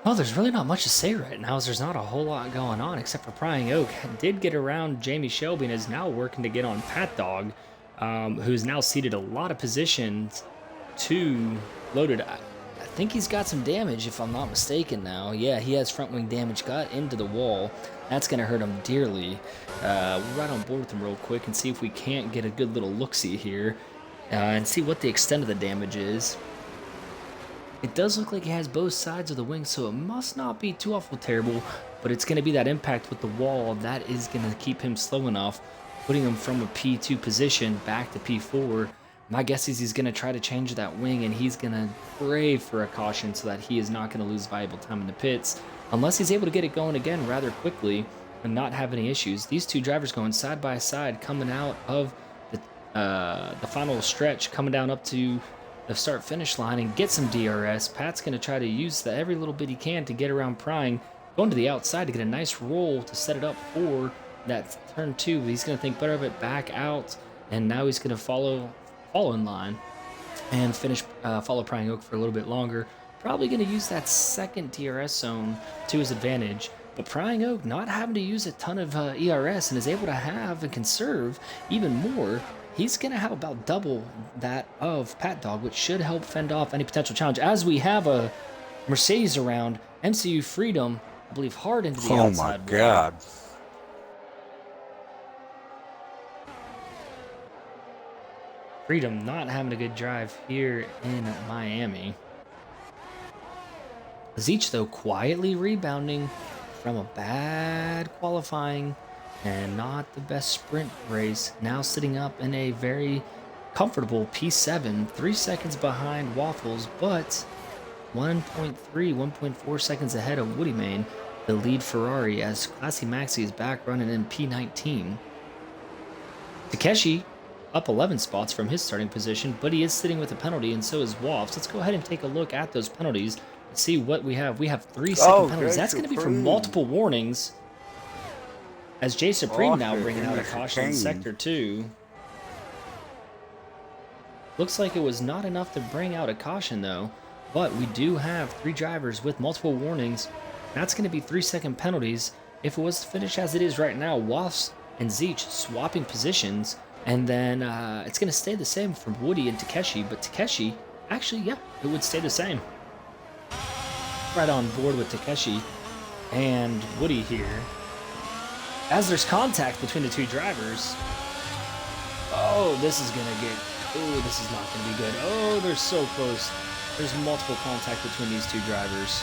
Well, there's really not much to say right now, as there's not a whole lot going on except for Prying Oak. Did get around Jamie Shelby and is now working to get on Pat Dog, who's now ceded a lot of positions to Loaded. I think he's got some damage, if I'm not mistaken now. Yeah, he has front wing damage, got into the wall. That's going to hurt him dearly. We'll ride on board with him real quick and see if we can't get a good little look-see here and see what the extent of the damage is. It does look like he has both sides of the wing, so it must not be too awful terrible, but it's going to be that impact with the wall that is going to keep him slow enough, putting him from a P2 position back to P4. My guess is he's going to try to change that wing, and he's going to pray for a caution so that he is not going to lose valuable time in the pits, unless he's able to get it going again rather quickly and not have any issues. These two drivers going side by side, coming out of the final stretch, coming down up to the start-finish line and get some DRS. Pat's going to try to use every little bit he can to get around Prying, going to the outside to get a nice roll to set it up for that turn 2. He's going to think better of it, back out, and now he's going to follow in line and follow Prying Oak for a little bit longer. Probably going to use that second DRS zone to his advantage. But Prying Oak not having to use a ton of ERS and is able to have and conserve even more. He's going to have about double that of Pat Dog, which should help fend off any potential challenge. As we have a Mercedes around, MCU Freedom, I believe, hard into the outside. Oh, my God. Freedom not having a good drive here in Miami. Zeech, though, quietly rebounding from a bad qualifying and not the best sprint race, now sitting up in a very comfortable P7, 3 seconds behind Waffles, but 1.4 seconds ahead of Woody Main, the lead Ferrari, as Classy Maxi is back running in P19. Takeshi up 11 spots from his starting position, but he is sitting with a penalty, and so is Waffles. Let's go ahead and take a look at those penalties and see what we have. We have 3 second penalties. That's going to be for multiple warnings, as Jay Supreme now bringing out a caution in Sector 2. Looks like it was not enough to bring out a caution, though. But we do have 3 drivers with multiple warnings. That's going to be 3 second penalties. If it was to finish as it is right now, Waffles and Zeech swapping positions. And then it's going to stay the same for Woody and Takeshi. But Takeshi, actually, yeah, it would stay the same. Right on board with Takeshi and Woody here. As there's contact between the 2 drivers. Oh, this is going to get Oh, this is not going to be good. Oh, they're so close. There's multiple contact between these two drivers.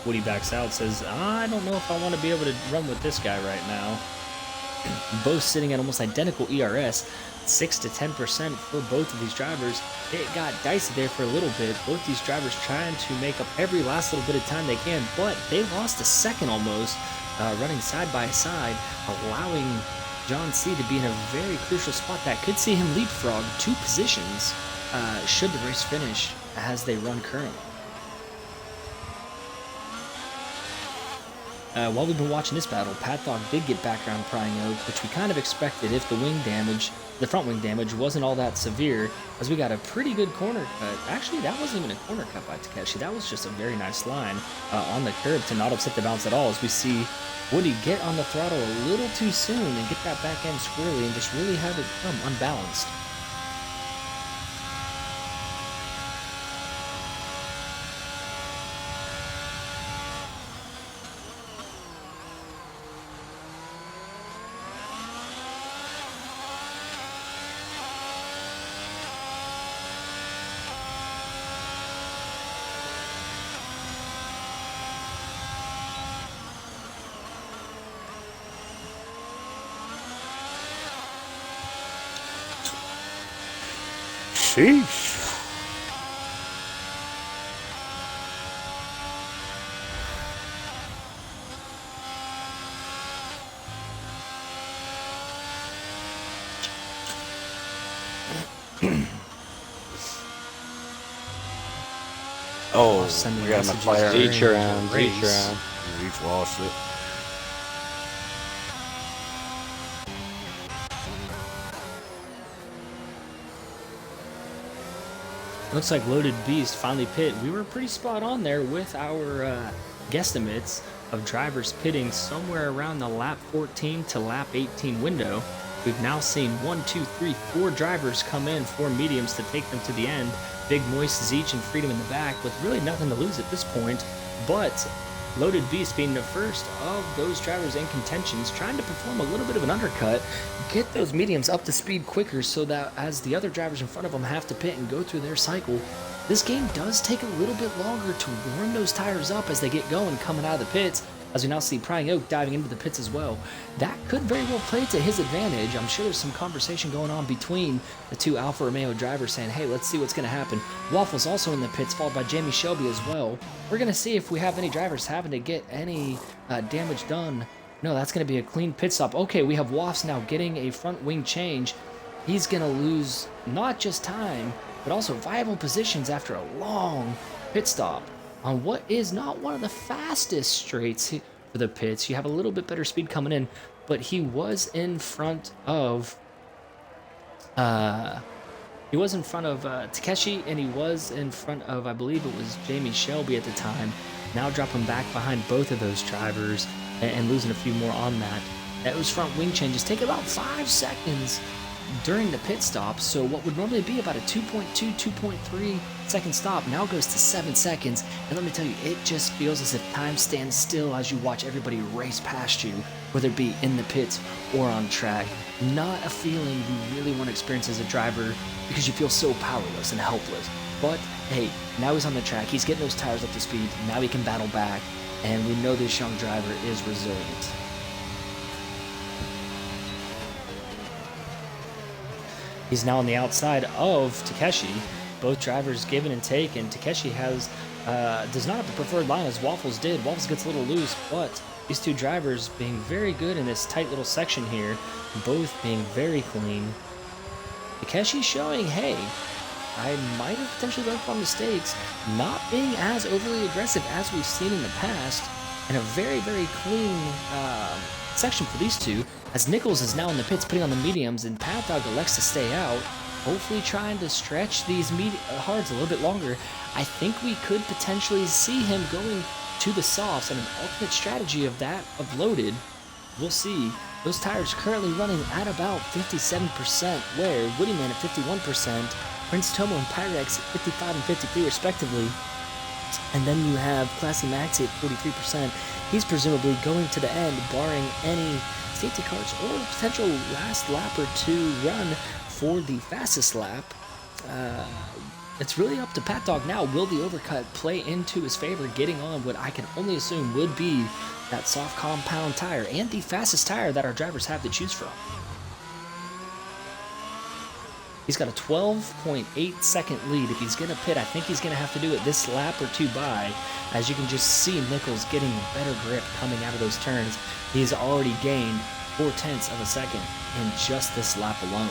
Woody backs out, says, I don't know if I want to be able to run with this guy right now. Both sitting at almost identical ERS, 6 to 10% for both of these drivers. It got dicey there for a little bit. Both these drivers trying to make up every last little bit of time they can, but they lost a second almost, running side by side, allowing John C. to be in a very crucial spot that could see him leapfrog 2 positions should the race finish as they run currently. While we've been watching this battle, Pat Dog did get back around Prying Oak, which we kind of expected if the front wing damage wasn't all that severe, as we got a pretty good corner cut. Actually, that wasn't even a corner cut by Takeshi. That was just a very nice line on the curb to not upset the bounce at all, as we see Woody get on the throttle a little too soon and get that back end squirrely and just really have it come unbalanced. Sheesh. Oh, Sending we got him a messages player. during Each the round, race. each round. He's lost it. Looks like Loaded Beast finally pit. We were pretty spot on there with our guesstimates of drivers pitting somewhere around the lap 14 to lap 18 window. We've now seen 1, 2, 3, 4 drivers come in, 4 mediums to take them to the end. Big Moist, Zeech, and Freedom in the back with really nothing to lose at this point. But Loaded Beast being the first of those drivers in contentions, trying to perform a little bit of an undercut, get those mediums up to speed quicker so that as the other drivers in front of them have to pit and go through their cycle, this game does take a little bit longer to warm those tires up as they get going coming out of the pits. As we now see Prying Oak diving into the pits as well. That could very well play to his advantage. I'm sure there's some conversation going on between the two Alfa Romeo drivers saying, hey, let's see what's going to happen. Waffle's also in the pits, followed by Jamie Shelby as well. We're going to see if we have any drivers having to get any damage done. No, that's going to be a clean pit stop. Okay, we have Waffs now getting a front wing change. He's going to lose not just time, but also viable positions after a long pit stop on what is not one of the fastest straights for the pits. You have a little bit better speed coming in, but he was in front of Takeshi, and he was in front of, I believe it was Jamie Shelby at the time. Now dropping back behind both of those drivers and losing a few more on that. Those front wing changes take about 5 seconds during the pit stop, so what would normally be about a 2.2, 2.3 second stop now goes to 7 seconds, and let me tell you, it just feels as if time stands still as you watch everybody race past you, whether it be in the pits or on track. Not a feeling you really want to experience as a driver because you feel so powerless and helpless. But hey, now he's on the track, he's getting those tires up to speed, now he can battle back, and we know this young driver is resilient. He's now on the outside of Takeshi. Both drivers giving and taking. Takeshi does not have the preferred line as Waffles did. Waffles gets a little loose, but these two drivers being very good in this tight little section here, both being very clean. Takeshi showing, hey, I might have potentially learned from mistakes, not being as overly aggressive as we've seen in the past, and a very, very clean section for these two, as Nichols is now in the pits putting on the mediums and Pat Dog elects to stay out, hopefully trying to stretch these hards a little bit longer. I think we could potentially see him going to the softs, and an alternate strategy of that of Loaded. We'll see. Those tires currently running at about 57%, where Woodyman at 51%, Prince Tomo and Pyrex at 55 and 53 respectively. And then you have Classy Maxi at 43%, He's presumably going to the end, barring any safety cars or potential last lap or two run for the fastest lap. It's really up to Pat Dog now. Will the overcut play into his favor, getting on what I can only assume would be that soft compound tire and the fastest tire that our drivers have to choose from? He's got a 12.8 second lead. If he's going to pit, I think he's going to have to do it this lap or two by. As you can just see Nichols getting a better grip coming out of those turns. He's already gained 0.4 of a second in just this lap alone.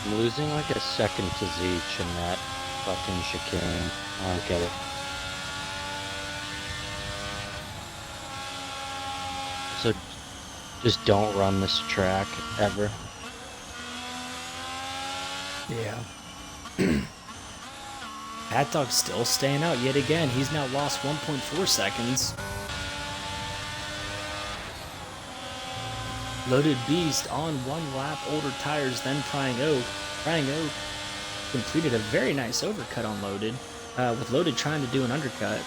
I'm losing like a second to Zeech in that fucking chicane. I don't get it. So just don't run this track ever. Yeah. Pat Dog's still staying out yet again. He's now lost 1.4 seconds. Loaded Beast on one lap, older tires than Prying Oak. Prying Oak completed a very nice overcut on Loaded, with Loaded trying to do an undercut.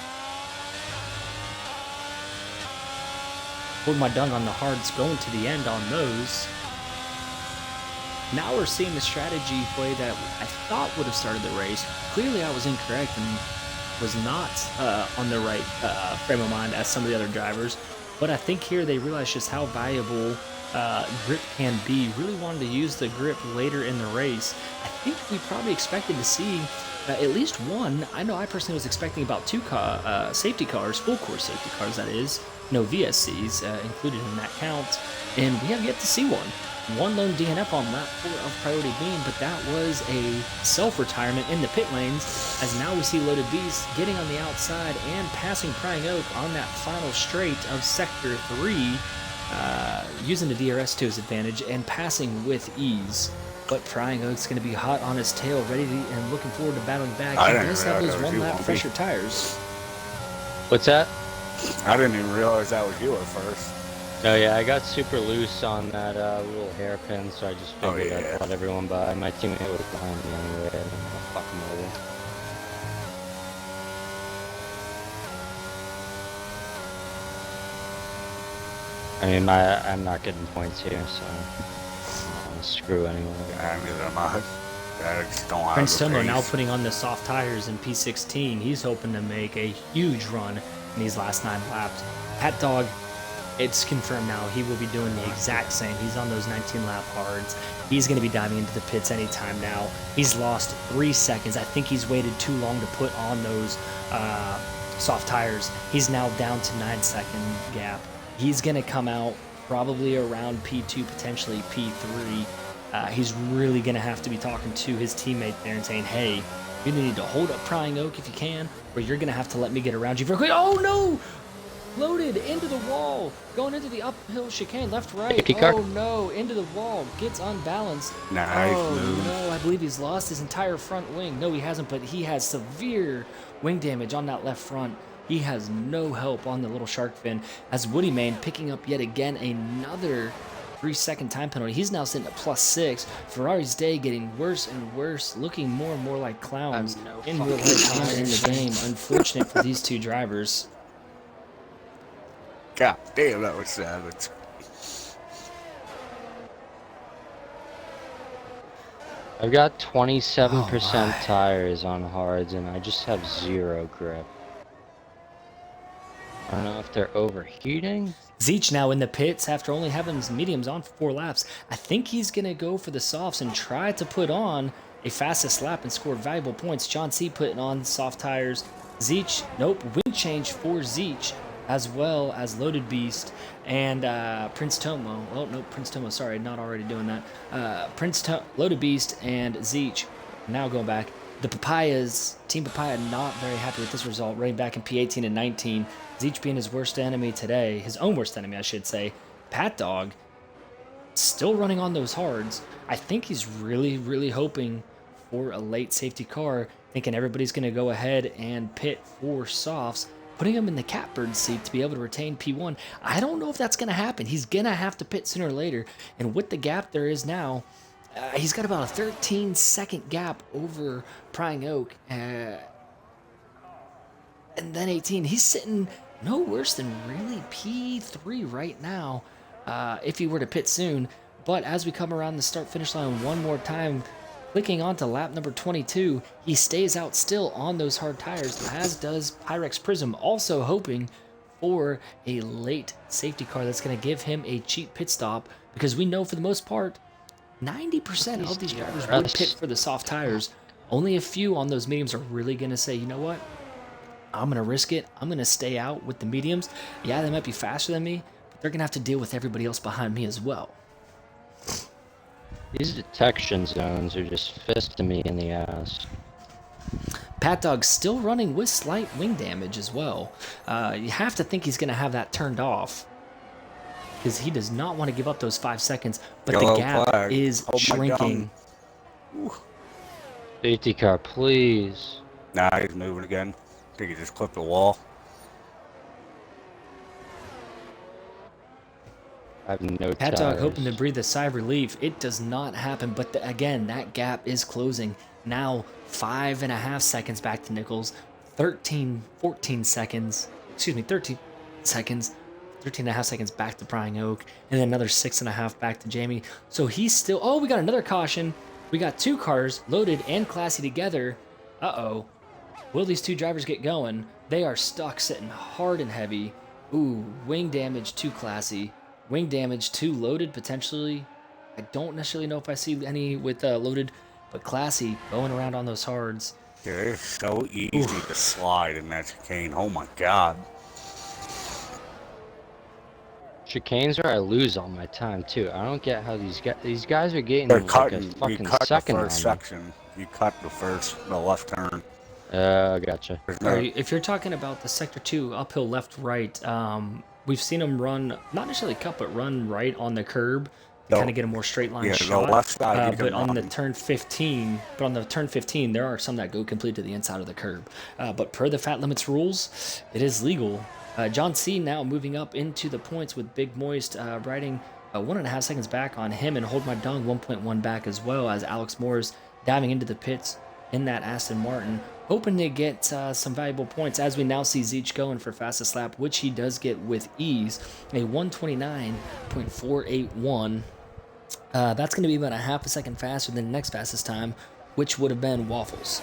Pulled my dung on the hards, going to the end on those. Now we're seeing the strategy play that I thought would have started the race. Clearly I was incorrect and was not on the right frame of mind as some of the other drivers. But I think here they realized just how valuable grip can be. Really wanted to use the grip later in the race. I think we probably expected to see at least one. I know I personally was expecting about two safety cars, full course safety cars that is, no VSCs included in that count, and we have yet to see one. One lone DNF on lap 4 of Priority Beam, but that was a self-retirement in the pit lanes, as now we see Loaded Beast getting on the outside and passing Prying Oak on that final straight of Sector 3, using the DRS to his advantage and passing with ease. But Prying Oak's going to be hot on his tail, ready to, and looking forward to battling back. He does have those one-lap fresher tires. What's that? I didn't even realize that was you at first. Oh yeah, I got super loose on that little hairpin, so I just figured I'd let everyone by. My teammate was behind me anyway, I didn't want to fuck him over. I mean, I'm not getting points here, so screw anyone. Neither am I. I just don't have Prince the Tomo pace. now putting on the soft tires in P16. He's hoping to make a huge run in these last 9 laps. Pat Dog, it's confirmed now, he will be doing the exact same. He's on those 19-lap hards. He's going to be diving into the pits anytime now. He's lost 3 seconds. I think he's waited too long to put on those soft tires. He's now down to 9-second gap. He's going to come out probably around P2, potentially P3. He's really going to have to be talking to his teammate there and saying, hey, you either need to hold up Prying Oak if you can, or you're going to have to let me get around you very quick. Oh, no! Loaded into the wall, going into the uphill chicane, left, right. Oh no, into the wall, gets unbalanced. Nice oh move. no, I believe he's lost his entire front wing. No, he hasn't, but he has severe wing damage on that left front. He has no help on the little shark fin, as Woody Main picking up yet again another 3-second time penalty. He's now sitting at +6. Ferrari's day getting worse and worse, looking more and more like clowns in real life in the game. Unfortunate for these two drivers. God damn, that was savage. I've got 27% tires on hards, and I just have 0 grip. I don't know if they're overheating. Zeech now in the pits after only having his mediums on for 4 laps. I think he's going to go for the softs and try to put on a fastest lap and score valuable points. John C. putting on soft tires. Zeech, nope, wing change for Zeech, as well as Loaded Beast and Prince Tomo. Oh, no, Prince Tomo, sorry, not already doing that. Loaded Beast and Zeech now going back. The Papayas, Team Papaya, not very happy with this result, running back in P18 and 19. Zeech being his worst enemy today, his own worst enemy, I should say. Pat Dog still running on those hards. I think he's really, really hoping for a late safety car, thinking everybody's going to go ahead and pit for softs, putting him in the catbird seat to be able to retain P1. I don't know if that's going to happen. He's going to have to pit sooner or later. And with the gap there is now, he's got about a 13-second gap over Prying Oak. And then 18. He's sitting no worse than really P3 right now if he were to pit soon. But as we come around the start-finish line one more time, clicking onto lap number 22, he stays out still on those hard tires, as does Pyrex Prism, also hoping for a late safety car that's going to give him a cheap pit stop, because we know for the most part, 90% of these drivers would pit for the soft tires. Only a few on those mediums are really going to say, you know what, I'm going to risk it. I'm going to stay out with the mediums. Yeah, they might be faster than me, but they're going to have to deal with everybody else behind me as well. These detection zones are just fisting me in the ass. Pat Dog's still running with slight wing damage as well. You have to think he's going to have that turned off, because he does not want to give up those 5 seconds, but the gap is shrinking. Safety car, please. Nah, he's moving again. I think he just clipped the wall. I have no Pat Dog tires. hoping to breathe a sigh of relief. It does not happen, but again, that gap is closing. Now 5.5 seconds back to Nichols, 13 seconds, 13 and a half seconds back to Prying Oak, and then another 6.5 back to Jamie. So he's still, oh, we got another caution. We got two cars loaded and classy together. Uh-oh. Will these two drivers get going? They are stuck sitting hard and heavy. Ooh, wing damage too classy. Wing damage too loaded, potentially. I don't necessarily know if I see any with loaded, but classy going around on those hards. Yeah, it's so easy to slide in that chicane. Oh my god. Chicanes where I lose all my time too. I don't get how these guys are getting They're like cutting, a fucking you cut the second first on me. section. You cut the left turn. Gotcha. If you're talking about the Sector 2 uphill left-right, we've seen them run, not necessarily cut, but run right on the curb to kind of get a more straight line shot. The left side, but on the turn 15, there are some that go complete to the inside of the curb. But per the Fat Limits rules, it is legal. John C. now moving up into the points with Big Moist riding 1.5 seconds back on him, and Hold My Dung 1.1 back as well, as Alex Moore's diving into the pits in that Aston Martin, hoping to get some valuable points, as we now see Zeech going for fastest lap, which he does get with ease, a 1:29.481. That's going to be about a half a second faster than the next fastest time, which would have been Waffles.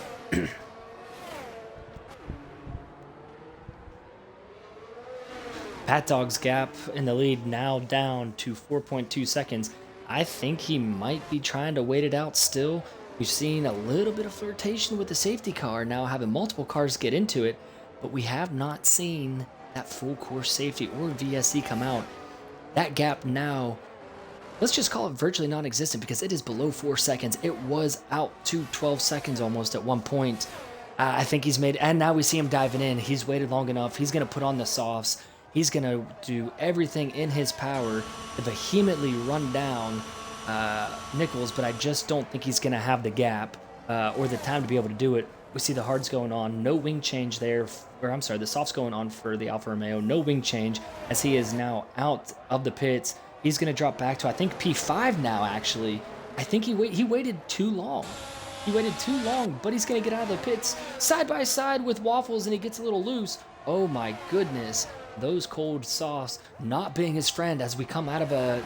Pat Dog's gap in the lead now down to 4.2 seconds. I think he might be trying to wait it out still. We've seen a little bit of flirtation with the safety car, now having multiple cars get into it, but we have not seen that full course safety or VSC come out. That gap now, let's just call it virtually non-existent, because it is below 4 seconds. It was out to 12 seconds almost at one point. I think he's made, and now we see him diving in. He's waited long enough. He's going to put on the softs. He's going to do everything in his power to vehemently run down Nichols, but I just don't think he's going to have the gap or the time to be able to do it. We see the hards going on, no wing change there, or I'm sorry, the softs going on for the Alfa Romeo, no wing change, as he is now out of the pits. He's going to drop back to, I think, P5 now, actually. I think he waited too long. He waited too long, but he's going to get out of the pits side by side with Waffles, and he gets a little loose. Oh my goodness, those cold softs not being his friend as we come out of the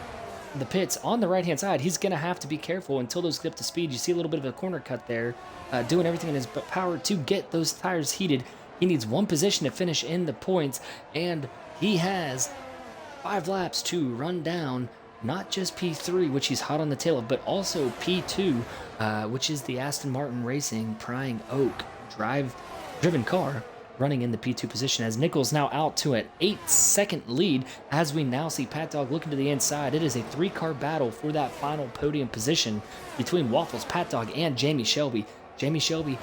pits on the right-hand side. He's going to have to be careful until those get up to speed. You see a little bit of a corner cut there, doing everything in his power to get those tires heated. He needs one position to finish in the points, and he has 5 laps to run down not just P3, which he's hot on the tail of, but also P2, which is the Aston Martin Racing Prying Oak driven car running in the P2 position, as Nichols now out to an 8-second lead, as we now see Pat Dog looking to the inside. It is a 3-car battle for that final podium position between Waffles, Pat Dog, and Jamie Shelby. Jamie Shelby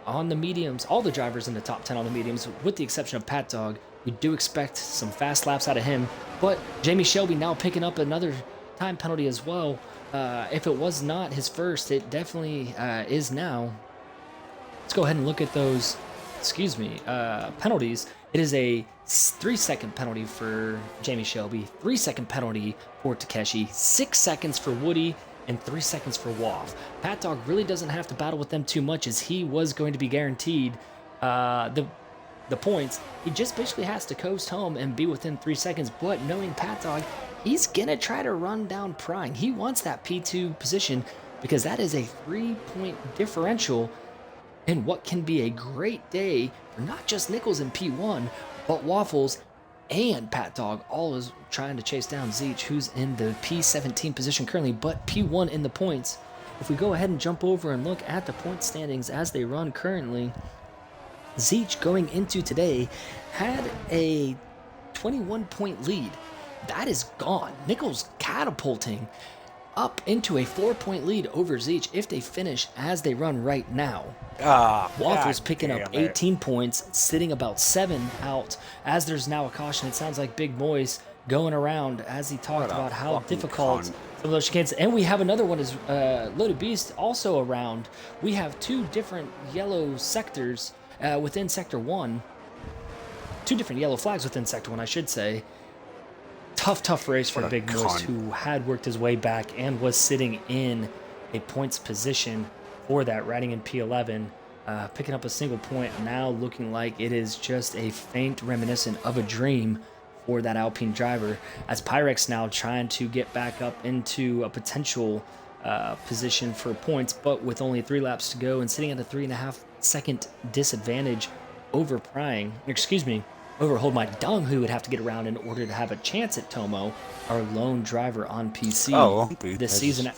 on the mediums, all the drivers in the top 10 on the mediums, with the exception of Pat Dog. We do expect some fast laps out of him, but Jamie Shelby now picking up another time penalty as well. If it was not his first, it definitely is now. Let's go ahead and look at those, penalties. It is a 3-second penalty for Jamie Shelby, 3-second penalty for Takeshi, 6 seconds for Woody, and 3 seconds for Waff. Pat Dog really doesn't have to battle with them too much, as he was going to be guaranteed the points. He just basically has to coast home and be within 3 seconds, but knowing Pat Dog, he's gonna try to run down Prying. He wants that P2 position because that is a 3-point differential in what can be a great day for not just Nichols in P1, but Waffles and Pat Dog, all is trying to chase down Zeech, who's in the P17 position currently, but P1 in the points. If we go ahead and jump over and look at the point standings as they run currently, Zeech going into today had a 21-point lead. That is gone. Nichols catapulting up into a 4-point lead over Zeech if they finish as they run right now. Waffles picking up 18 points, sitting about 7 out as there's now a caution. It sounds like Big Moise going around as he talked about how difficult some of those chickens. And we have another one is Loaded Beast also around. We have 2 different yellow sectors within Sector 1. 2 different yellow flags within Sector 1, I should say. Tough race for Big Moise, who had worked his way back and was sitting in a points position for that, riding in P11, picking up a single point, now looking like it is just a faint reminiscent of a dream for that Alpine driver, as Pyrex now trying to get back up into a potential position for points, but with only 3 laps to go and sitting at a 3.5-second disadvantage over Prying, over Hold My Dung, who would have to get around in order to have a chance at Tomo, our lone driver on PC this season.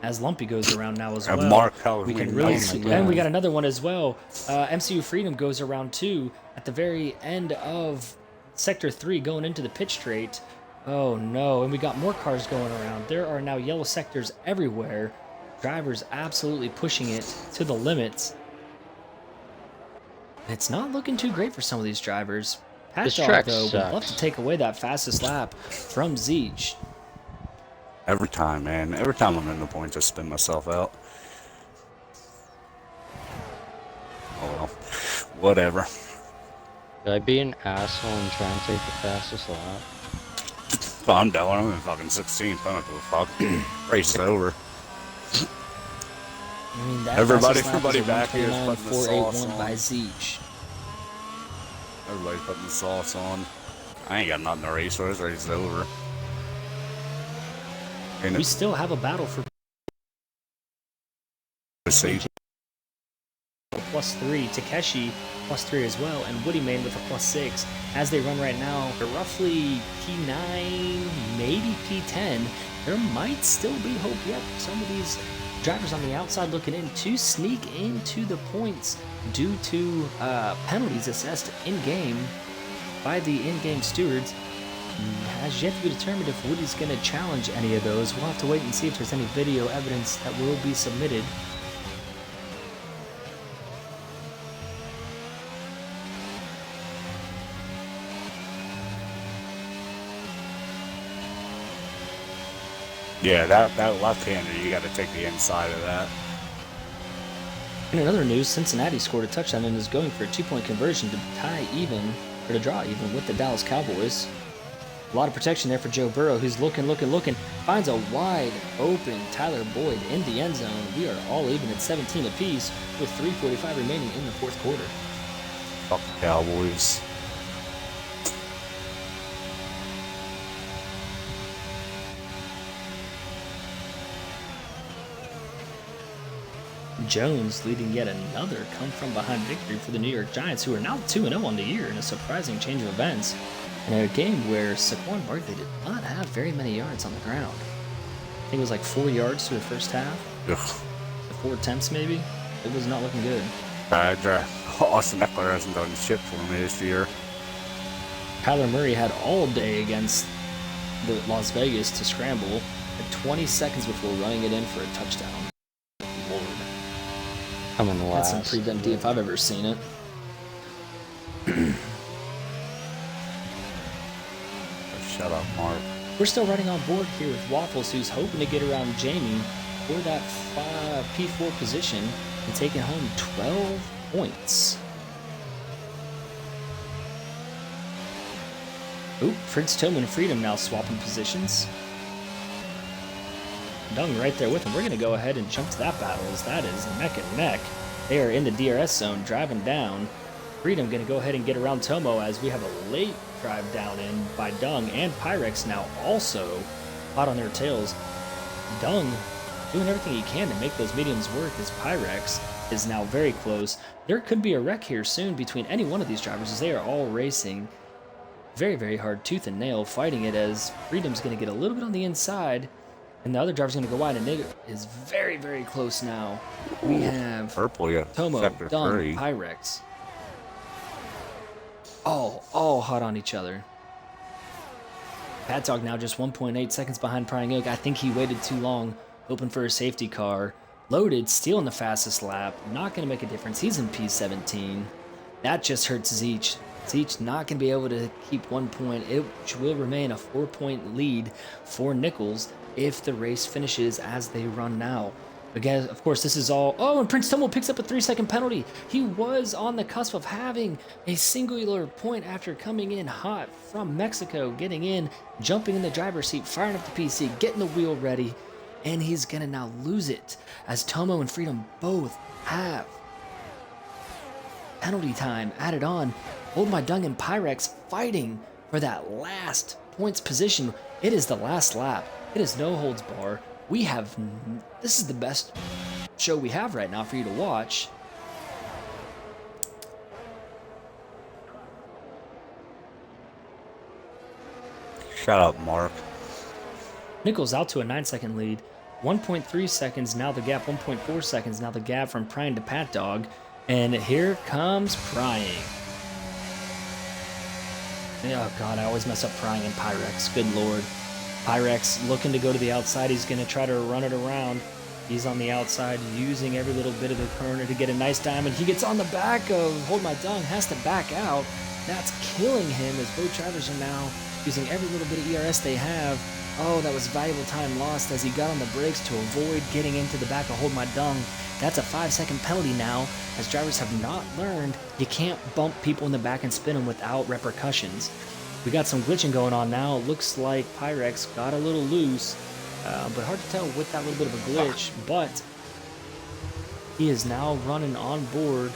As Lumpy goes around now as well. We can really see, and we got another one as well. MCU Freedom goes around too at the very end of Sector 3 going into the pit straight. Oh no, and we got more cars going around. There are now yellow sectors everywhere. Drivers absolutely pushing it to the limits. It's not looking too great for some of these drivers. Pat Dog, though, would love to take away that fastest lap from Zeech. Every time, man. Every time I'm in the points, I spin myself out. Oh well. Whatever. Should I be an asshole and try and take the fastest lap? Well, I'm done. I'm in fucking 16th. I don't give a fuck. Race is over. I mean, that everybody back here is putting the sauce on. by Zeech. Everybody's putting the sauce on. I ain't got nothing to race for. This race is over. And we still have a battle for +3, Takeshi +3 as well, and Woody Main with a +6 as they run right now. They're roughly P9, maybe P10. There might still be hope yet for some of these drivers on the outside looking in to sneak into the points due to penalties assessed in-game by the in-game stewards. Has yet to be determined if Woody's going to challenge any of those. We'll have to wait and see if there's any video evidence that will be submitted. Yeah, that left-hander, you got to take the inside of that. In another news, Cincinnati scored a touchdown and is going for a 2-point conversion to tie even, or to draw even with the Dallas Cowboys. A lot of protection there for Joe Burrow, who's looking, finds a wide open Tyler Boyd in the end zone. We are all even at 17 apiece with 3:45 remaining in the fourth quarter. Fuck the Cowboys. Jones leading yet another come-from-behind victory for the New York Giants, who are now 2-0 on the year in a surprising change of events. In a game where Saquon Barkley did not have very many yards on the ground. I think it was like 4 yards through the first half. Ugh. 4 attempts maybe. It was not looking good. Austin Eckler hasn't done shit for me this year. Kyler Murray had all day against the Las Vegas to scramble at 20 seconds before running it in for a touchdown. Lord. Coming last. That's some prevent D if I've ever seen it. Shut up, Mark. We're still running on board here with Waffles, who's hoping to get around Jamie for that P4 position and taking home 12 points. Oop, Prince Tillman and Freedom now swapping positions. Dung right there with him. We're going to go ahead and jump to that battle, as that is neck and neck. They are in the DRS zone, driving down. Freedom going to go ahead and get around Tomo, as we have a late drive down in by Dung, and Pyrex now also hot on their tails. Dung doing everything he can to make those mediums work, as Pyrex is now very close. There could be a wreck here soon between any one of these drivers, as they are all racing very, very hard, tooth and nail, fighting it, as Freedom's going to get a little bit on the inside, and the other driver's going to go wide, and Nigger is very, very close now. We have Purple, yeah. Tomo, Sector Dung, 3. Pyrex. All hot on each other. Pat Dog now just 1.8 seconds behind Prying Oak. I think he waited too long, hoping for a safety car. Loaded, stealing the fastest lap. Not going to make a difference. He's in P17. That just hurts Zeech. Zeech not going to be able to keep 1 point. It will remain a 4-point lead for Nichols if the race finishes as they run now. Again, of course, this is all... Oh, and Prince Tumble picks up a 3-second penalty. He was on the cusp of having a singular point after coming in hot from Mexico, getting in, jumping in the driver's seat, firing up the PC, getting the wheel ready, and he's going to now lose it as Tomo and Freedom both have penalty time added on. Hold My Dung and Pyrex fighting for that last points position. It is the last lap. It is no holds bar. We have, this is the best show we have right now for you to watch. Shut up, Mark. Nichols out to a 9-second lead. 1.3 seconds now the gap. 1.4 seconds now the gap from Prying to Pat Dog. And here comes Prying. Oh god, I always mess up Prying and Pyrex. Good lord. Pyrex looking to go to the outside. He's going to try to run it around. He's on the outside using every little bit of the corner to get a nice diamond. He gets on the back of Hold My Dung, has to back out. That's killing him as both drivers are now using every little bit of ERS they have. Oh, that was valuable time lost as he got on the brakes to avoid getting into the back of Hold My Dung. That's a 5-second penalty now, as drivers have not learned you can't bump people in the back and spin them without repercussions. We got some glitching going on now. It looks like Pyrex got a little loose, but hard to tell with that little bit of a glitch. But he is now running on board.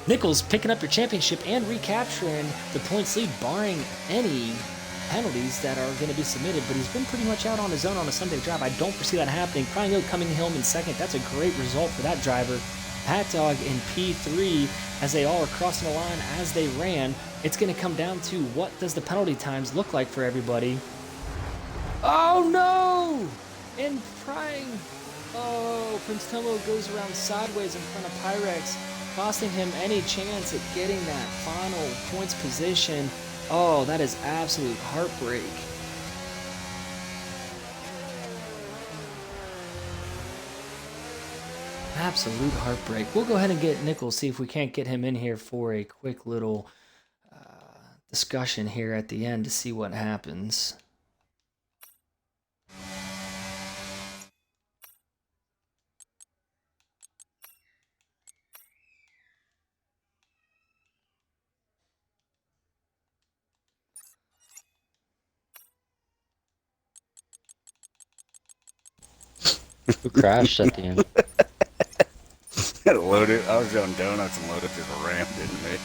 Nichols picking up your championship and recapturing the points lead, barring any penalties that are going to be submitted. But he's been pretty much out on his own on a Sunday drive. I don't foresee that happening. Prying Oak coming home in second. That's a great result for that driver. Pat Dog in P3 as they all are crossing the line as they ran. It's going to come down to what does the penalty times look like for everybody. Oh no! And Prying. Oh, Prince Tomo goes around sideways in front of Pyrex, costing him any chance at getting that final points position. Oh, that is absolute heartbreak. Absolute heartbreak. We'll go ahead and get Nichols, see if we can't get him in here for a quick little discussion here at the end to see what happens. Who crashed at the end? Loaded. I was doing donuts and Loaded just rammed into me.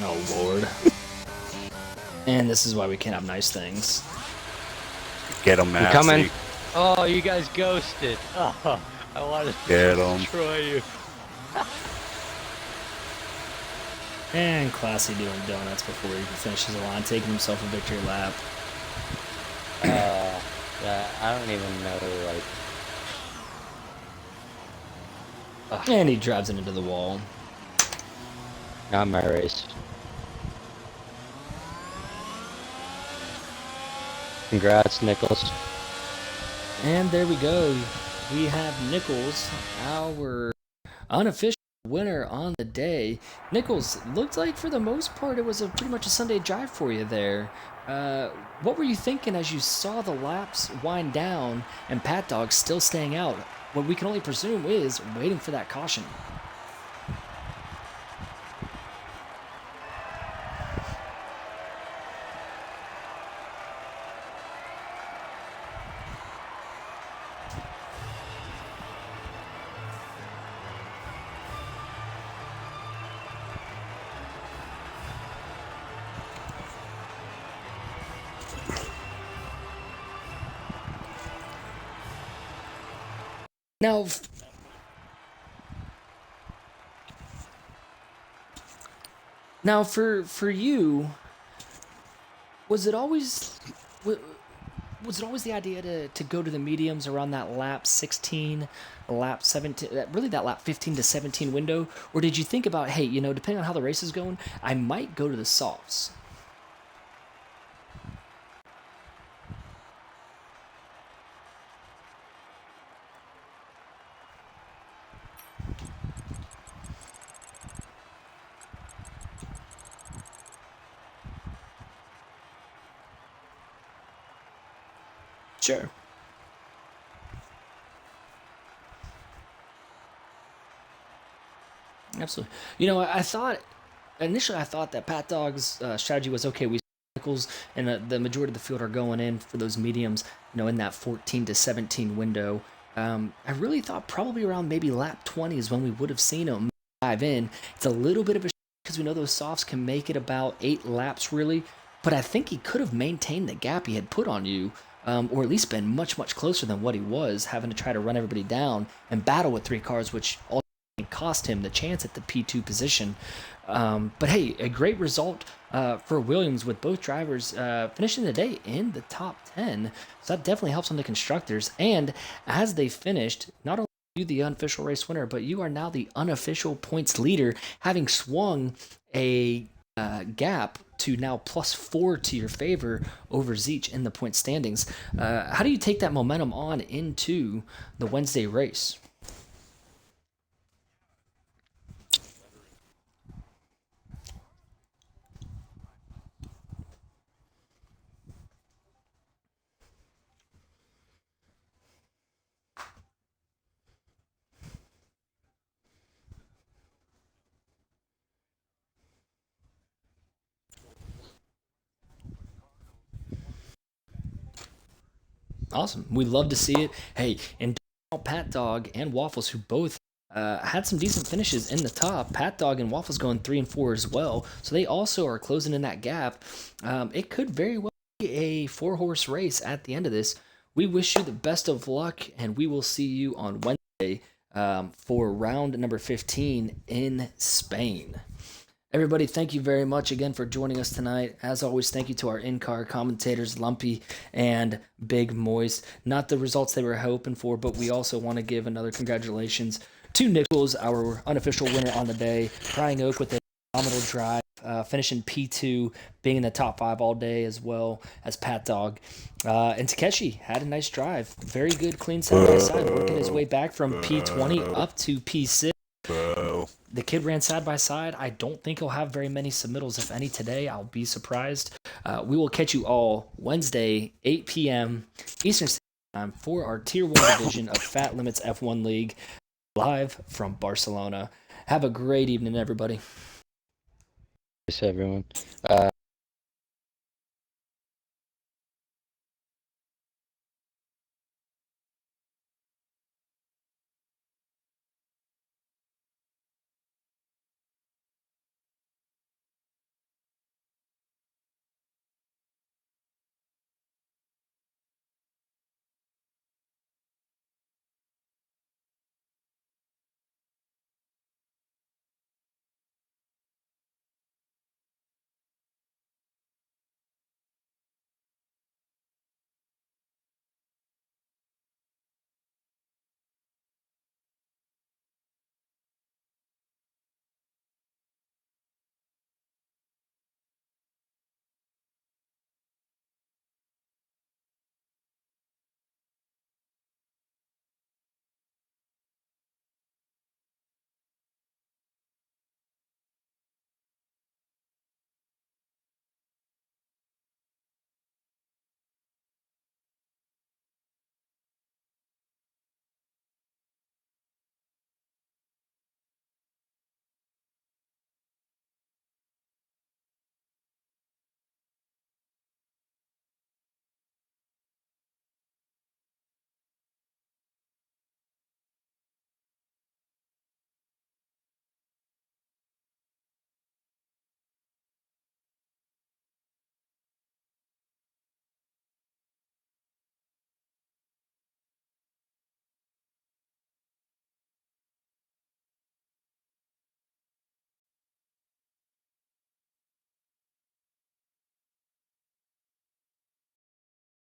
Oh, Lord. And this is why we can't have nice things. Get him, Nancy. Coming. Oh, you guys ghosted. Oh, I wanted to Get him. destroy you. And Classy doing donuts before he finishes the line, taking himself a victory lap. Yeah, I don't even know, like... And he drives it into the wall. Not my race. Congrats, Nichols. And there we go. We have Nichols, our unofficial winner on the day. Nichols, looked like for the most part it was pretty much a Sunday drive for you there. What were you thinking as you saw the laps wind down and Pat Dog still staying out? What we can only presume is waiting for that caution. Now, for you, was it always the idea to go to the mediums around that lap 16, lap 17, really that lap 15 to 17 window, or did you think about, hey, depending on how the race is going, I might go to the softs? Sure. Absolutely. Initially I thought that Pat Dog's strategy was okay. We Nichols and the majority of the field are going in for those mediums, in that 14 to 17 window. I really thought probably around maybe lap 20 is when we would have seen him dive in. It's a little bit of a because we know those softs can make it about 8 laps really, but I think he could have maintained the gap he had put on you. Or at least been much, much closer than what he was, having to try to run everybody down and battle with 3 cars, which ultimately cost him the chance at the P2 position. But hey, a great result for Williams with both drivers finishing the day in the top 10. So that definitely helps on the constructors. And as they finished, not only you the unofficial race winner, but you are now the unofficial points leader, having swung a gap to now +4 to your favor over Zeech in the point standings. How do you take that momentum on into the Wednesday race? Awesome. We love to see it. Hey, and Pat Dog and Waffles, who both had some decent finishes in the top. Pat Dog and Waffles going 3 and 4 as well. So they also are closing in that gap. It could very well be a 4-horse race at the end of this. We wish you the best of luck, and we will see you on Wednesday for round number 15 in Spain. Everybody, thank you very much again for joining us tonight. As always, thank you to our in-car commentators, Lumpy and Big Moist. Not the results they were hoping for, but we also want to give another congratulations to Nichols, our unofficial winner on the day. Crying Oak with a phenomenal drive, finishing P2, being in the top 5 all day as well as Pat Dog. And Takeshi had a nice drive. Very good, clean side-by-side, working his way back from P20 up to P6. The kid ran side by side. I don't think he'll have very many submittals, if any, today. I'll be surprised. We will catch you all Wednesday, 8 p.m. Eastern Standard Time for our Tier 1 division of Fat Limits F1 League, live from Barcelona. Have a great evening, everybody. Thanks, everyone.